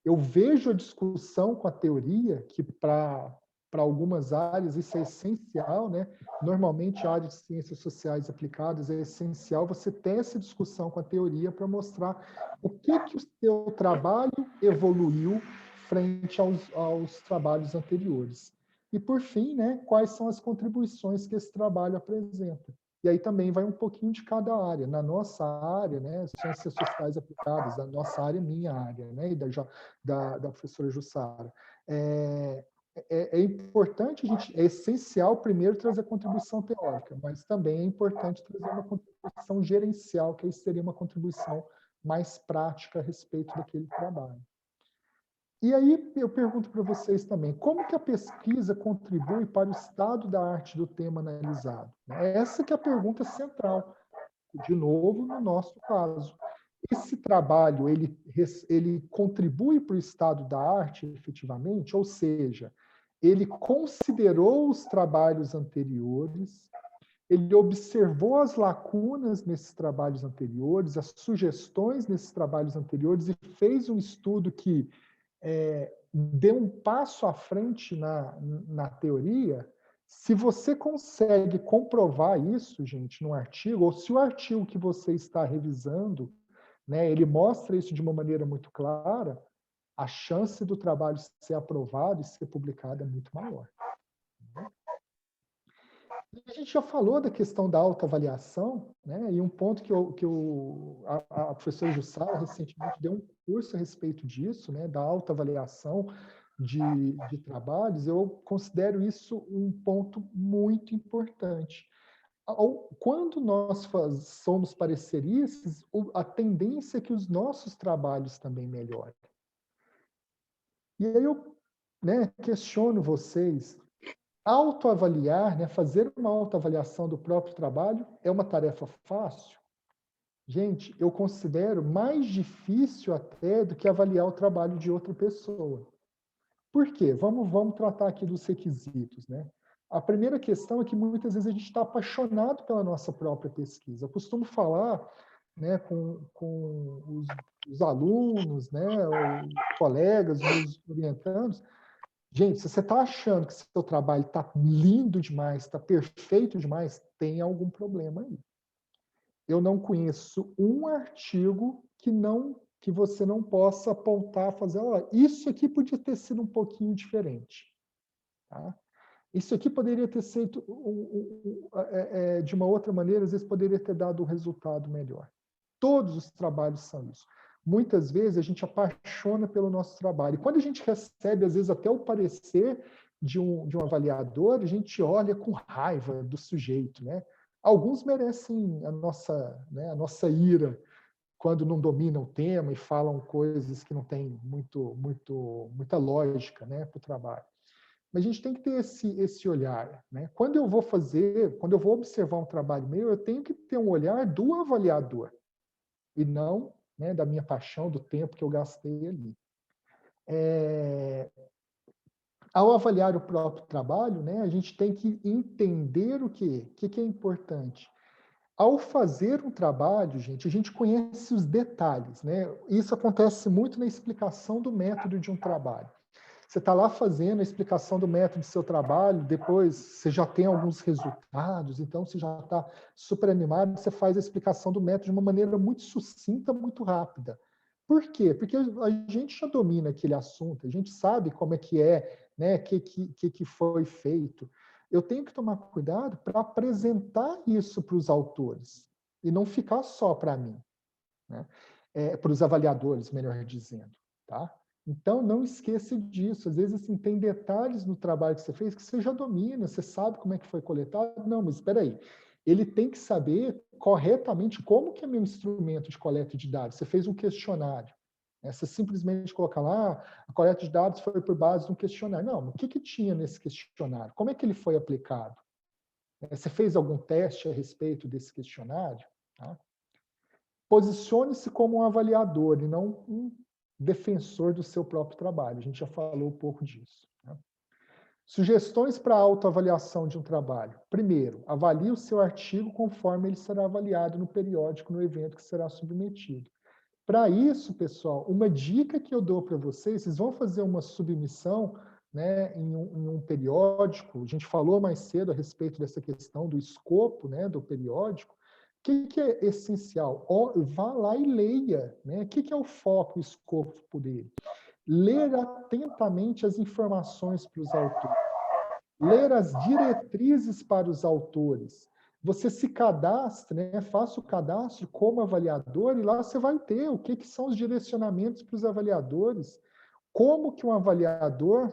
Eu vejo a discussão com a teoria, que para algumas áreas isso é essencial, né? Normalmente, a área de ciências sociais aplicadas é essencial você ter essa discussão com a teoria para mostrar o que o seu trabalho evoluiu frente aos trabalhos anteriores. E, por fim, né, quais são as contribuições que esse trabalho apresenta. E aí também vai um pouquinho de cada área. Na nossa área, né, ciências sociais aplicadas, da nossa área, minha área, né, e da professora Jussara. É importante, é essencial primeiro trazer a contribuição teórica, mas também é importante trazer uma contribuição gerencial, que aí seria uma contribuição mais prática a respeito daquele trabalho. E aí eu pergunto para vocês também, como que a pesquisa contribui para o estado da arte do tema analisado? Essa que é a pergunta central, de novo, no nosso caso. Esse trabalho, ele contribui para o estado da arte, efetivamente? Ou seja, ele considerou os trabalhos anteriores, ele observou as lacunas nesses trabalhos anteriores, as sugestões nesses trabalhos anteriores e fez um estudo que deu um passo à frente na teoria. Se você consegue comprovar isso, gente, num artigo, ou se o artigo que você está revisando, né, ele mostra isso de uma maneira muito clara, a chance do trabalho ser aprovado e ser publicado é muito maior. A gente já falou da questão da autoavaliação, né? E um ponto a professora Jussara recentemente deu um curso a respeito disso, né? Da autoavaliação de trabalhos. Eu considero isso um ponto muito importante. Quando nós somos pareceristas, a tendência é que os nossos trabalhos também melhorem. E aí eu, né, questiono vocês, autoavaliar, né, fazer uma autoavaliação do próprio trabalho é uma tarefa fácil? Gente, eu considero mais difícil até do que avaliar o trabalho de outra pessoa. Por quê? Vamos tratar aqui dos requisitos, né? A primeira questão é que muitas vezes a gente está apaixonado pela nossa própria pesquisa. Eu costumo falar, né, com os alunos, né, os colegas, os orientandos. Gente, se você está achando que seu trabalho está lindo demais, está perfeito demais, tem algum problema aí. Eu não conheço um artigo que você não possa apontar, fazer, olha, isso aqui podia ter sido um pouquinho diferente. Tá? Isso aqui poderia ter sido de uma outra maneira, às vezes poderia ter dado um resultado melhor. Todos os trabalhos são isso. Muitas vezes a gente apaixona pelo nosso trabalho. E quando a gente recebe, às vezes, até o parecer de um avaliador, a gente olha com raiva do sujeito, né? Alguns merecem a nossa ira quando não dominam o tema e falam coisas que não têm muita lógica, né, para o trabalho. Mas a gente tem que ter esse olhar, né? Quando eu vou observar um trabalho meu, eu tenho que ter um olhar do avaliador e não, né, da minha paixão, do tempo que eu gastei ali. Ao avaliar o próprio trabalho, né, a gente tem que entender o que é importante. Ao fazer um trabalho, gente, a gente conhece os detalhes, né? Isso acontece muito na explicação do método de um trabalho. Você está lá fazendo a explicação do método do seu trabalho, depois você já tem alguns resultados, então você já está super animado, você faz a explicação do método de uma maneira muito sucinta, muito rápida. Por quê? Porque a gente já domina aquele assunto, a gente sabe como é, né, que foi feito. Eu tenho que tomar cuidado para apresentar isso para os autores e não ficar só para mim, né? Para os avaliadores, melhor dizendo, tá? Então, não esqueça disso. Às vezes, assim, tem detalhes no trabalho que você fez que você já domina, você sabe como é que foi coletado. Não, mas espera aí. Ele tem que saber corretamente como que é meu instrumento de coleta de dados. Você fez um questionário. Né? Você simplesmente coloca lá, a coleta de dados foi por base de um questionário. Não, o que tinha nesse questionário? Como é que ele foi aplicado? Você fez algum teste a respeito desse questionário? Tá? Posicione-se como um avaliador e não um defensor do seu próprio trabalho. A gente já falou um pouco disso. Né? Sugestões para autoavaliação de um trabalho. Primeiro, avalie o seu artigo conforme ele será avaliado no periódico, no evento que será submetido. Para isso, pessoal, uma dica que eu dou para vocês vão fazer uma submissão, né, em um periódico. A gente falou mais cedo a respeito dessa questão do escopo, né, do periódico. O que é essencial? Vá lá e leia, né? O que é o foco, o escopo dele? Ler atentamente as informações para os autores, ler as diretrizes para os autores. Você se cadastra, né? Faça o cadastro como avaliador e lá você vai ter o que são os direcionamentos para os avaliadores, como que um avaliador,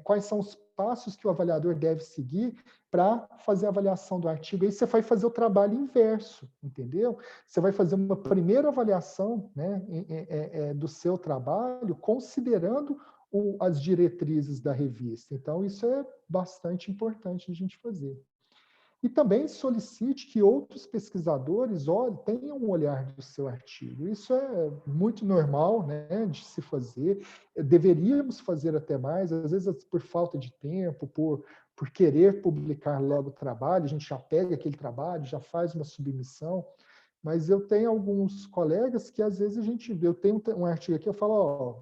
quais são os passos que o avaliador deve seguir para fazer a avaliação do artigo. Aí você vai fazer o trabalho inverso, entendeu? Você vai fazer uma primeira avaliação, né, do seu trabalho, considerando as diretrizes da revista. Então, isso é bastante importante a gente fazer. E também solicite que outros pesquisadores tenham um olhar do seu artigo. Isso é muito normal, né, de se fazer. Deveríamos fazer até mais, às vezes por falta de tempo, por querer publicar logo o trabalho, a gente já pega aquele trabalho, já faz uma submissão. Mas eu tenho alguns colegas que às vezes eu tenho um artigo aqui, eu falo, ó,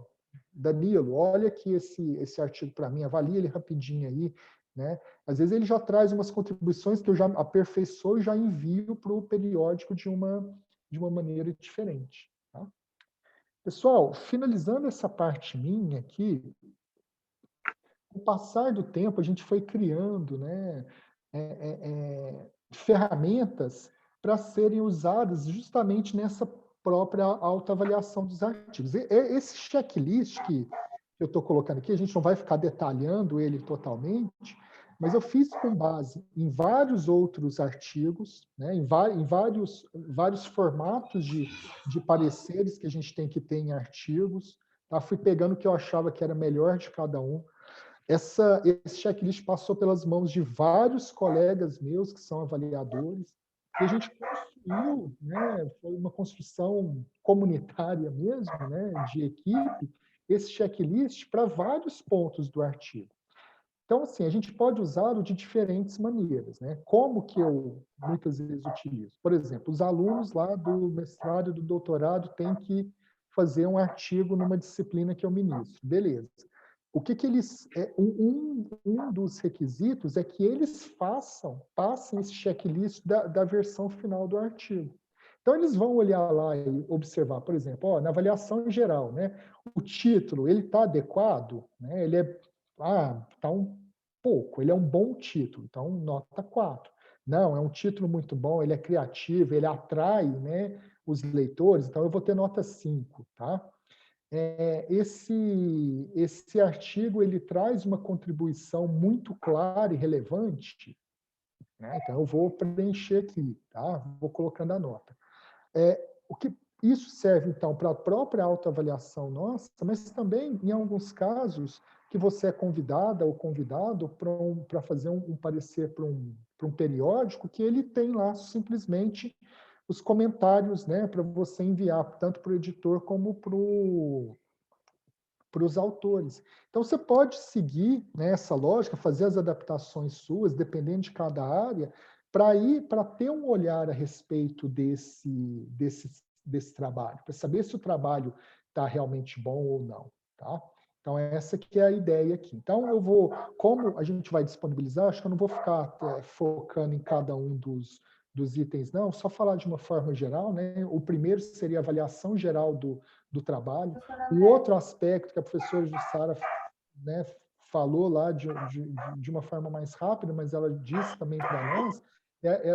Danilo, olha aqui esse artigo para mim, avalia ele rapidinho aí, né? Às vezes ele já traz umas contribuições que eu já aperfeiçoo e já envio para o periódico de uma maneira diferente. Tá? Pessoal, finalizando essa parte minha aqui, com o passar do tempo a gente foi criando, né, ferramentas para serem usadas justamente nessa própria autoavaliação dos artigos. Esse checklist que eu estou colocando aqui, a gente não vai ficar detalhando ele totalmente, mas eu fiz com base em vários outros artigos, né, em vários formatos de pareceres que a gente tem que ter em artigos. Tá? Fui pegando o que eu achava que era melhor de cada um. Esse checklist passou pelas mãos de vários colegas meus que são avaliadores, e a gente construiu, né, foi uma construção comunitária mesmo, né, de equipe, esse checklist para vários pontos do artigo. Então, assim, a gente pode usá-lo de diferentes maneiras, né? Como que eu muitas vezes utilizo? Por exemplo, os alunos lá do mestrado e do doutorado têm que fazer um artigo numa disciplina que eu ministro. Beleza. O que eles... um dos requisitos é que eles passem esse checklist da versão final do artigo. Então, eles vão olhar lá e observar, por exemplo, ó, na avaliação geral, né? O título, ele está adequado? Né? Ele tá um pouco, ele é um bom título, então nota 4. Não, é um título muito bom, ele é criativo, ele atrai, né, os leitores, então eu vou ter nota 5, tá? Esse artigo, ele traz uma contribuição muito clara e relevante, né? Então eu vou preencher aqui, tá? Vou colocando a nota. Isso serve, então, para a própria autoavaliação nossa, mas também, em alguns casos, que você é convidada ou convidado para fazer um parecer para um periódico, que ele tem lá simplesmente os comentários, né, para você enviar, tanto para o editor como para os autores. Então, você pode seguir, né, essa lógica, fazer as adaptações suas, dependendo de cada área, para ter um olhar a respeito desse trabalho, para saber se o trabalho está realmente bom ou não, tá? Então, essa que é a ideia aqui. Então, como a gente vai disponibilizar, acho que eu não vou ficar focando em cada um dos itens, não, só falar de uma forma geral, né? O primeiro seria a avaliação geral do trabalho. Um outro aspecto que a professora Jussara, né, falou lá de uma forma mais rápida, mas ela disse também para nós,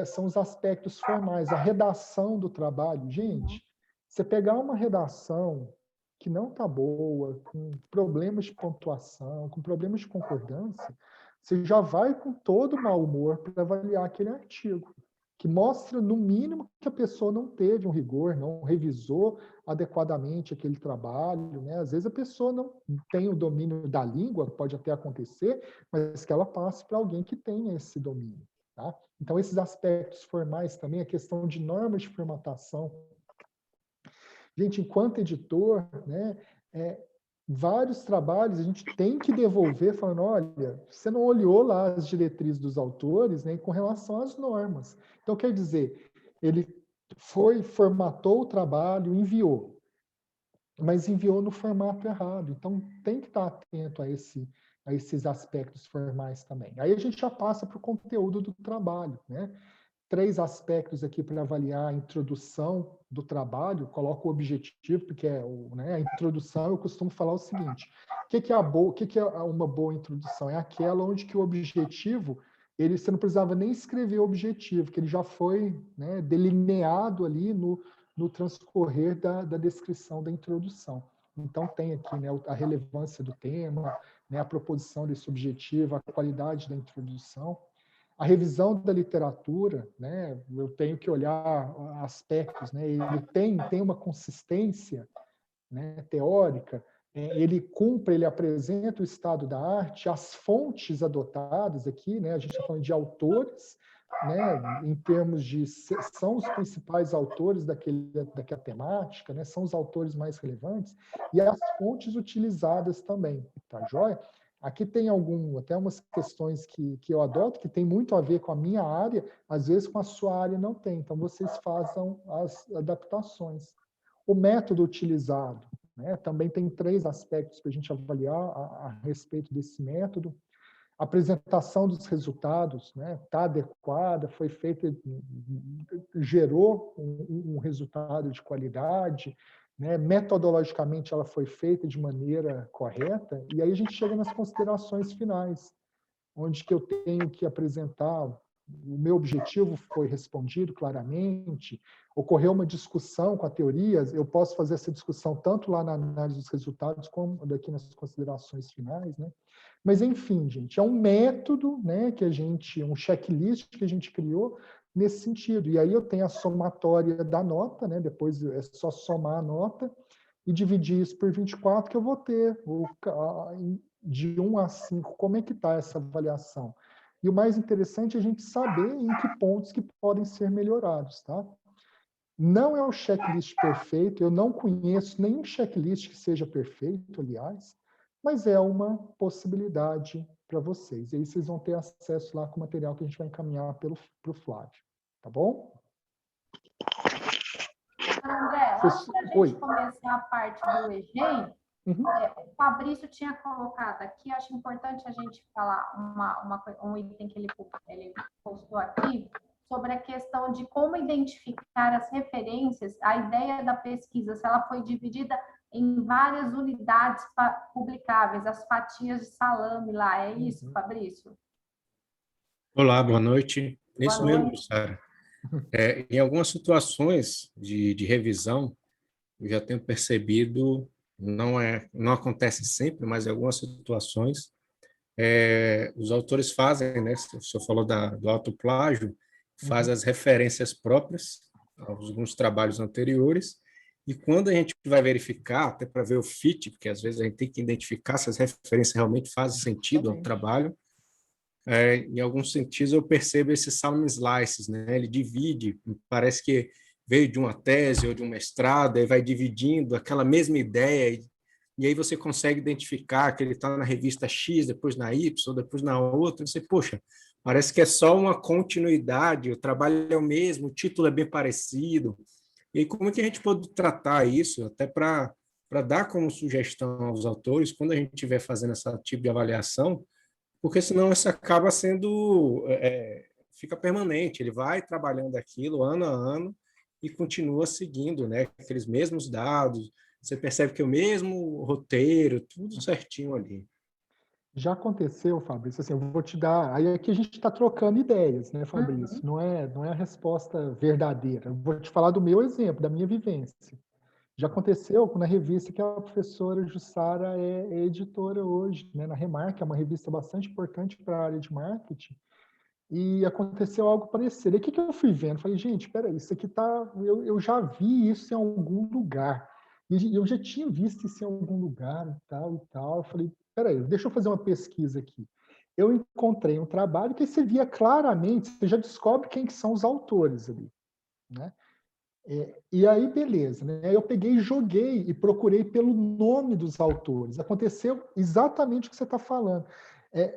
são os aspectos formais, a redação do trabalho. Gente, você pegar uma redação que não está boa, com problemas de pontuação, com problemas de concordância, você já vai com todo mau humor para avaliar aquele artigo, que mostra, no mínimo, que a pessoa não teve um rigor, não revisou adequadamente aquele trabalho, né? Às vezes a pessoa não tem o domínio da língua, pode até acontecer, mas que ela passe para alguém que tenha esse domínio, tá? Então, esses aspectos formais também, a questão de normas de formatação. Gente, enquanto editor, né, vários trabalhos a gente tem que devolver falando, olha, você não olhou lá as diretrizes dos autores, né, com relação às normas. Então, quer dizer, ele formatou o trabalho, enviou, mas enviou no formato errado. Então, tem que estar atento a esses aspectos formais também. Aí a gente já passa para o conteúdo do trabalho, né? 3 aspectos aqui para avaliar a introdução do trabalho, coloco o objetivo, porque a introdução eu costumo falar o seguinte, o que é uma boa introdução? É aquela onde que o objetivo, você não precisava nem escrever o objetivo, que ele já foi, né, delineado ali no transcorrer da descrição da introdução. Então tem aqui, né, a relevância do tema, né, a proposição desse objetivo, a qualidade da introdução. A revisão da literatura, né, eu tenho que olhar aspectos, né, ele tem uma consistência, né, teórica, ele apresenta o estado da arte, as fontes adotadas aqui, né, a gente está falando de autores, né, em termos de são os principais autores daquela temática, né, são os autores mais relevantes, e as fontes utilizadas também, tá joia? Aqui tem até umas questões que eu adoto, que tem muito a ver com a minha área, às vezes com a sua área não tem, então vocês façam as adaptações. O método utilizado, né, também tem 3 aspectos para a gente avaliar a respeito desse método. A apresentação dos resultados, né, está adequada, foi feita, gerou um resultado de qualidade, né, metodologicamente ela foi feita de maneira correta, e aí a gente chega nas considerações finais, onde que eu tenho que apresentar o meu objetivo foi respondido claramente, ocorreu uma discussão com a teoria, eu posso fazer essa discussão tanto lá na análise dos resultados, como daqui nas considerações finais, né? Mas, enfim, gente, é um método, né, um checklist que a gente criou nesse sentido. E aí eu tenho a somatória da nota, né, depois é só somar a nota e dividir isso por 24, que eu vou ter de 1 a 5, como é que está essa avaliação. E o mais interessante é a gente saber em que pontos que podem ser melhorados, tá? Não é o checklist perfeito, eu não conheço nenhum checklist que seja perfeito, aliás, mas é uma possibilidade para vocês. E aí vocês vão ter acesso lá com o material que a gente vai encaminhar para o Flávio, tá bom? André, antes da gente começar a parte do EGEM, o Fabrício tinha colocado aqui, acho importante a gente falar um item que ele postou aqui, sobre a questão de como identificar as referências, a ideia da pesquisa, se ela foi dividida em várias unidades publicáveis, as fatias de salame lá, é isso, Fabrício? Olá, boa noite. Isso mesmo, Sara. Em algumas situações de revisão, eu já tenho percebido, não acontece sempre, mas em algumas situações, os autores fazem, né? O senhor falou do autoplágio, faz as referências próprias a alguns trabalhos anteriores, e quando a gente vai verificar, até para ver o fit, porque às vezes a gente tem que identificar se as referências realmente fazem sentido ao trabalho, em alguns sentidos eu percebo esses salmon slices, né? Ele divide, parece que veio de uma tese ou de um mestrado, e vai dividindo aquela mesma ideia, e aí você consegue identificar que ele está na revista X, depois na Y, depois na outra, e você, poxa, parece que é só uma continuidade, o trabalho é o mesmo, o título é bem parecido. E aí, como é que a gente pode tratar isso, até para dar como sugestão aos autores, quando a gente estiver fazendo esse tipo de avaliação, porque senão isso acaba sendo, fica permanente, ele vai trabalhando aquilo ano a ano e continua seguindo, né, aqueles mesmos dados, você percebe que é o mesmo roteiro, tudo certinho ali. Já aconteceu, Fabrício, assim, eu vou te dar, aí aqui a gente está trocando ideias, né, Fabrício, não é a resposta verdadeira, eu vou te falar do meu exemplo, da minha vivência. Já aconteceu na revista que a professora Jussara é editora hoje, né, na Remarque, é uma revista bastante importante para a área de marketing, e aconteceu algo parecido. E o que eu fui vendo? Falei, gente, peraí, isso aqui tá. Eu já vi isso em algum lugar. E eu já tinha visto isso em algum lugar e tal e tal. Eu falei, peraí, deixa eu fazer uma pesquisa aqui. Eu encontrei um trabalho que você via claramente, você já descobre quem que são os autores ali, né? E aí, beleza, né? Eu peguei e joguei e procurei pelo nome dos autores. Aconteceu exatamente o que você está falando.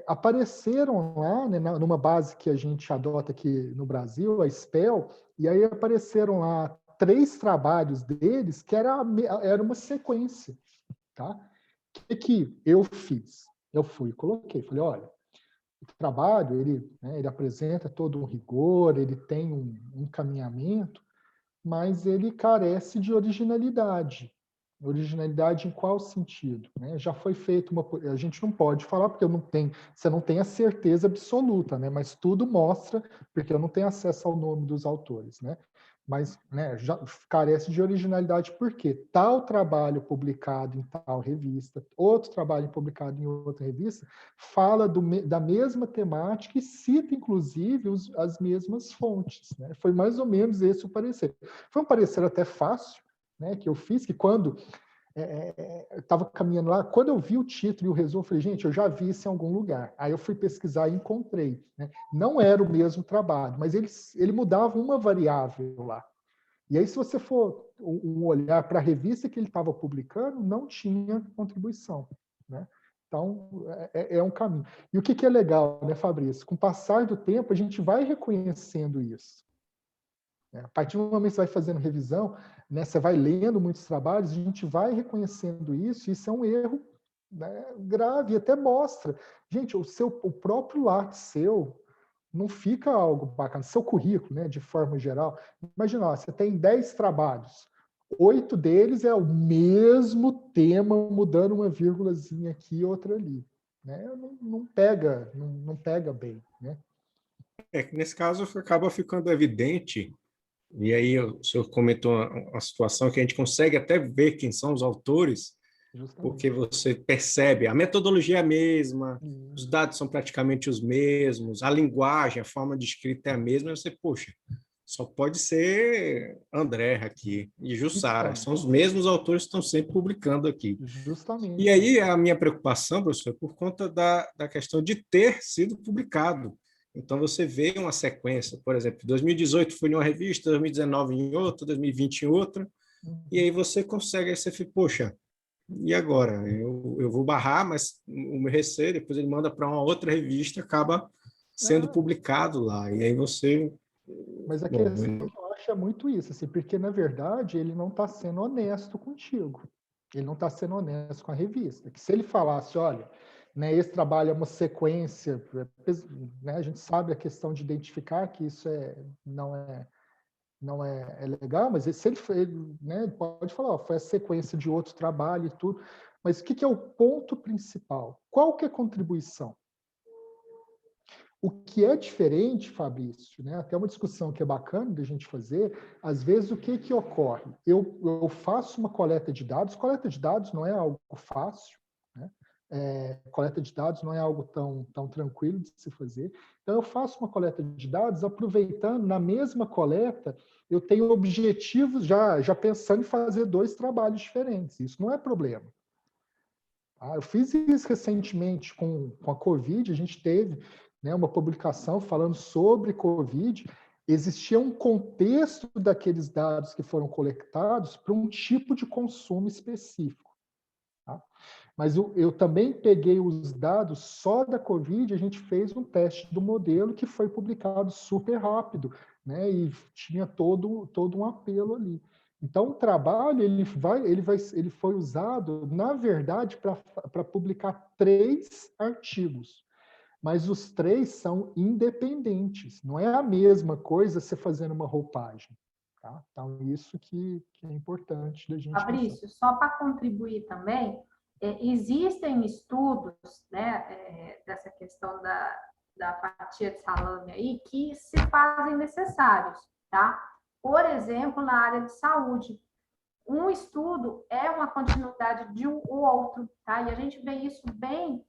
Apareceram lá, né, numa base que a gente adota aqui no Brasil, a SPEL, e aí apareceram lá 3 trabalhos deles que era uma sequência, tá? O que eu fiz? Eu fui e coloquei, falei, olha, o trabalho, ele apresenta todo um rigor, ele tem um encaminhamento, mas ele carece de originalidade. Originalidade em qual sentido? Né? Já foi feito a gente não pode falar porque você não tem a certeza absoluta, né? Mas tudo mostra, porque eu não tenho acesso ao nome dos autores, né? Mas, né, já carece de originalidade porque tal trabalho publicado em tal revista, outro trabalho publicado em outra revista, fala da mesma temática e cita, inclusive, as mesmas fontes. Né? Foi mais ou menos esse o parecer. Foi um parecer até fácil, né, que eu fiz, que quando eu estava caminhando lá, quando eu vi o título e o resumo, eu falei, gente, eu já vi isso em algum lugar. Aí eu fui pesquisar e encontrei. Né? Não era o mesmo trabalho, mas ele mudava uma variável lá. E aí, se você for um olhar para a revista que ele estava publicando, não tinha contribuição. Né? Então, é um caminho. E o que é legal, né, Fabrício? Com o passar do tempo, a gente vai reconhecendo isso. A partir do momento que você vai fazendo revisão, né, você vai lendo muitos trabalhos, a gente vai reconhecendo isso, e isso é um erro, né, grave, e até mostra. Gente, o próprio Lattes seu não fica algo bacana. Seu currículo, né, de forma geral, imagina, ó, você tem 10 trabalhos, 8 deles é o mesmo tema, mudando uma vírgulazinha aqui e outra ali. Né? Não pega bem. Né? Que nesse caso acaba ficando evidente. E aí o senhor comentou uma situação que a gente consegue até ver quem são os autores, Justamente. porque você percebe, a metodologia é a mesma, os dados são praticamente os mesmos, a linguagem, a forma de escrita é a mesma, e você, poxa, só pode ser André aqui e Jussara, Então, são os mesmos autores que estão sempre publicando aqui. E justamente. aí a minha preocupação, professor, é por conta da questão de ter sido publicado. Então, você vê uma sequência, por exemplo, 2018 foi em uma revista, 2019 em outra, 2020 em outra, e aí você consegue, aí você fica, poxa, e agora? Eu vou barrar, mas o meu receio, depois ele manda para uma outra revista, acaba sendo Ah, publicado lá, e aí você... mas a Bom, questão que eu acho é muito isso, assim, porque, na verdade, ele não está sendo honesto contigo. Ele não está sendo honesto com a revista. Que se ele falasse, olha, né, esse trabalho é uma sequência, né, a gente sabe a questão de identificar que isso não é legal, mas se ele né, pode falar, ó, foi a sequência de outro trabalho e tudo, mas o que é o ponto principal? Qual que é a contribuição? O que é diferente, Fabrício, né? Até uma discussão que é bacana da gente fazer, às vezes o que ocorre? Eu faço uma coleta de dados não é algo fácil, né? Coleta de dados não é algo tão tranquilo de se fazer. Então, eu faço uma coleta de dados, aproveitando, na mesma coleta, eu tenho objetivos já pensando em fazer 2 trabalhos diferentes. Isso não é problema. Eu fiz isso recentemente com a Covid, a gente teve, né, uma publicação falando sobre Covid. Existia um contexto daqueles dados que foram coletados para um tipo de consumo específico. Tá? Mas eu também peguei os dados só da Covid, a gente fez um teste do modelo que foi publicado super rápido, né, e tinha todo um apelo ali. Então, o trabalho ele foi usado, na verdade, para publicar 3 artigos, mas os 3 são independentes. Não é a mesma coisa você fazendo uma roupagem. Tá? Então, isso que é importante da gente pensar. Fabrício, só para contribuir também, existem estudos, né, dessa questão da fatia de salame aí, que se fazem necessários, tá? Por exemplo, na área de saúde, um estudo é uma continuidade de um outro, tá? E a gente vê isso bem,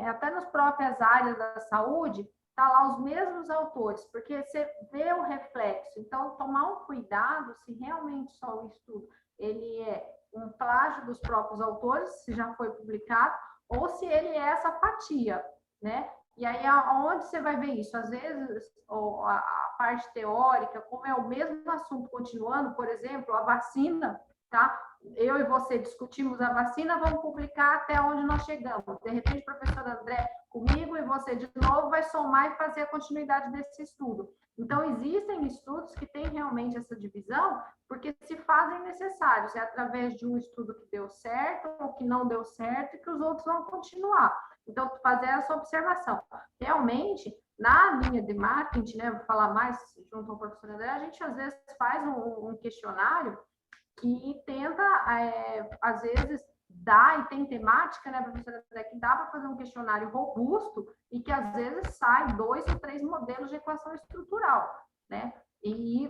até nas próprias áreas da saúde, tá lá os mesmos autores, porque você vê o reflexo. Então, tomar um cuidado se realmente só o estudo ele é um plágio dos próprios autores, se já foi publicado, ou se ele é essa fatia, né? E aí, aonde você vai ver isso? Às vezes, a parte teórica, como é o mesmo assunto continuando, por exemplo, a vacina, tá? Eu e você discutimos a vacina, vamos publicar até onde nós chegamos. De repente, o professor André comigo e você de novo vai somar e fazer a continuidade desse estudo. Então, existem estudos que têm realmente essa divisão, porque se fazem necessários. É através de um estudo que deu certo ou que não deu certo e que os outros vão continuar. Então, fazer essa observação. Realmente, na linha de marketing, né, vou falar mais junto ao professor André, a gente às vezes faz um questionário que tenta, às vezes, dar, e tem temática, né, professora, que dá para fazer um questionário robusto e que, às vezes, sai 2 ou 3 modelos de equação estrutural, né?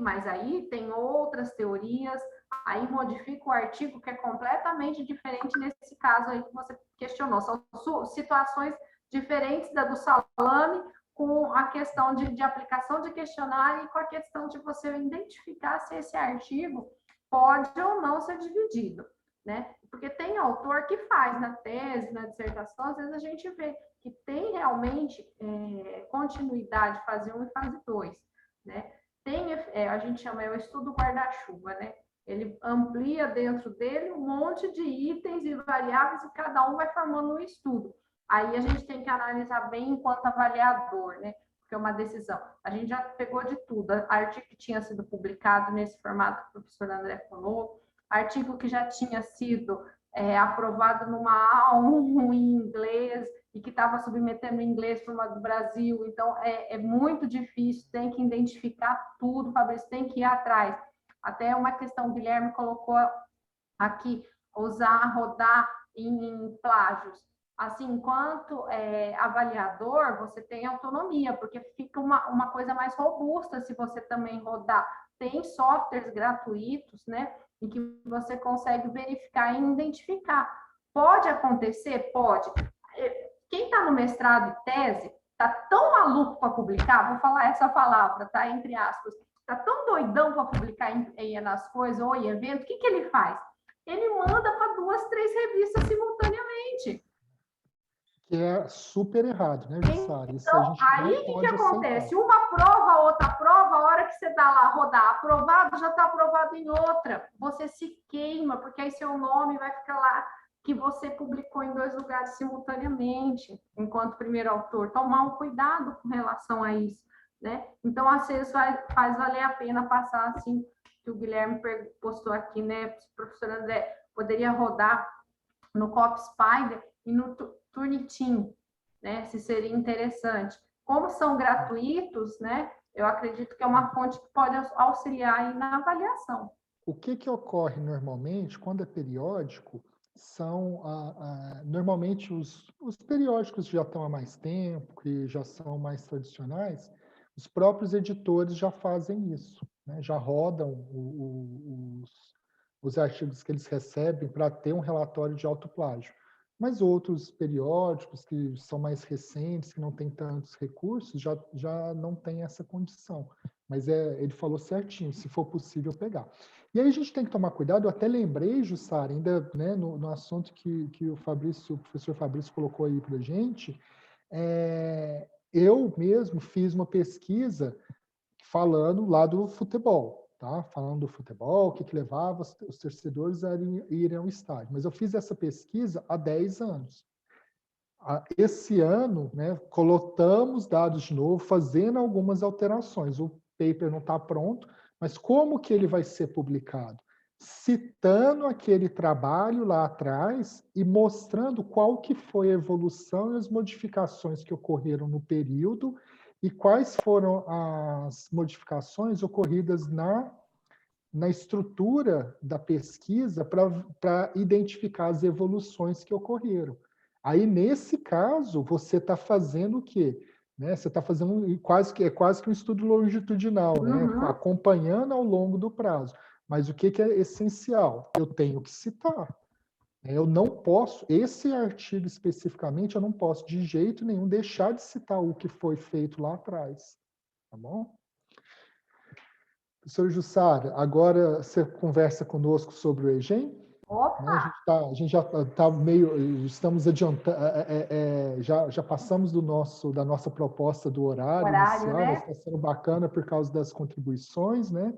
Mas aí tem outras teorias, aí modifica o artigo, que é completamente diferente nesse caso aí que você questionou. São situações diferentes da do salame, com a questão de aplicação de questionário e com a questão de você identificar se esse artigo pode ou não ser dividido, né? Porque tem autor que faz na tese, na dissertação, às vezes a gente vê que tem realmente continuidade, fase 1 e fase 2, né? Tem, a gente chama, o estudo guarda-chuva, né? Ele amplia dentro dele um monte de itens e variáveis e cada um vai formando um estudo. Aí a gente tem que analisar bem enquanto avaliador, né? Porque é uma decisão. A gente já pegou de tudo. Artigo que tinha sido publicado nesse formato que o professor André falou, artigo que já tinha sido aprovado numa A1 em inglês e que estava submetendo em inglês para uma do Brasil. Então, é muito difícil, tem que identificar tudo, Fabrício, tem que ir atrás. Até uma questão, o Guilherme colocou aqui, rodar em plágios. Assim, enquanto avaliador, você tem autonomia, porque fica uma coisa mais robusta se você também rodar. Tem softwares gratuitos, né, em que você consegue verificar e identificar. Pode acontecer? Pode. Quem está no mestrado e tese está tão maluco para publicar, vou falar essa palavra, tá? Entre aspas, está tão doidão para publicar nas coisas ou em evento, o que ele faz? Ele manda para 2, 3 revistas simultaneamente. Que é super errado, né, Jussara? Isso Então, a gente aí não o que pode acontece? aceitar. Uma prova, outra prova, a hora que você dá lá rodar aprovado, já está aprovado em outra. Você se queima, porque aí seu nome vai ficar lá que você publicou em 2 lugares simultaneamente, enquanto primeiro autor. Tomar um cuidado com relação a isso, né? Então, às vezes, faz valer a pena passar assim, que o Guilherme postou aqui, né? O professor André poderia rodar no CopSpider e no Turnitin, né? Se seria interessante. Como são gratuitos, né? Eu acredito que é uma fonte que pode auxiliar aí na avaliação. O que ocorre normalmente, quando é periódico, são normalmente os periódicos que já estão há mais tempo, que já são mais tradicionais, os próprios editores já fazem isso, né? Já rodam os artigos que eles recebem para ter um relatório de autoplágio. Mas outros periódicos que são mais recentes, que não têm tantos recursos, já não tem essa condição. Mas ele falou certinho, se for possível pegar. E aí a gente tem que tomar cuidado, eu até lembrei, Jussara, ainda, né, no assunto que o professor Fabrício colocou aí para a gente, eu mesmo fiz uma pesquisa falando lá do futebol, tá? Falando do futebol, o que levava os torcedores a irem ao estádio. Mas eu fiz essa pesquisa há 10 anos. Esse ano, né, colotamos dados de novo, fazendo algumas alterações. O paper não está pronto, mas como que ele vai ser publicado? Citando aquele trabalho lá atrás e mostrando qual que foi a evolução e as modificações que ocorreram no período e quais foram as modificações ocorridas na estrutura da pesquisa para identificar as evoluções que ocorreram. Aí, nesse caso, você está fazendo o quê? Né? Você está fazendo quase que um estudo longitudinal, né? Acompanhando ao longo do prazo. Mas o que é essencial? Eu tenho que citar. Eu não posso, esse artigo especificamente, eu não posso de jeito nenhum deixar de citar o que foi feito lá atrás. Tá bom? Professor Jussara, agora você conversa conosco sobre o EGEM? Opa! A gente já está meio, estamos adiantando, já passamos da nossa proposta do horário inicial, né? mas está sendo bacana por causa das contribuições, né?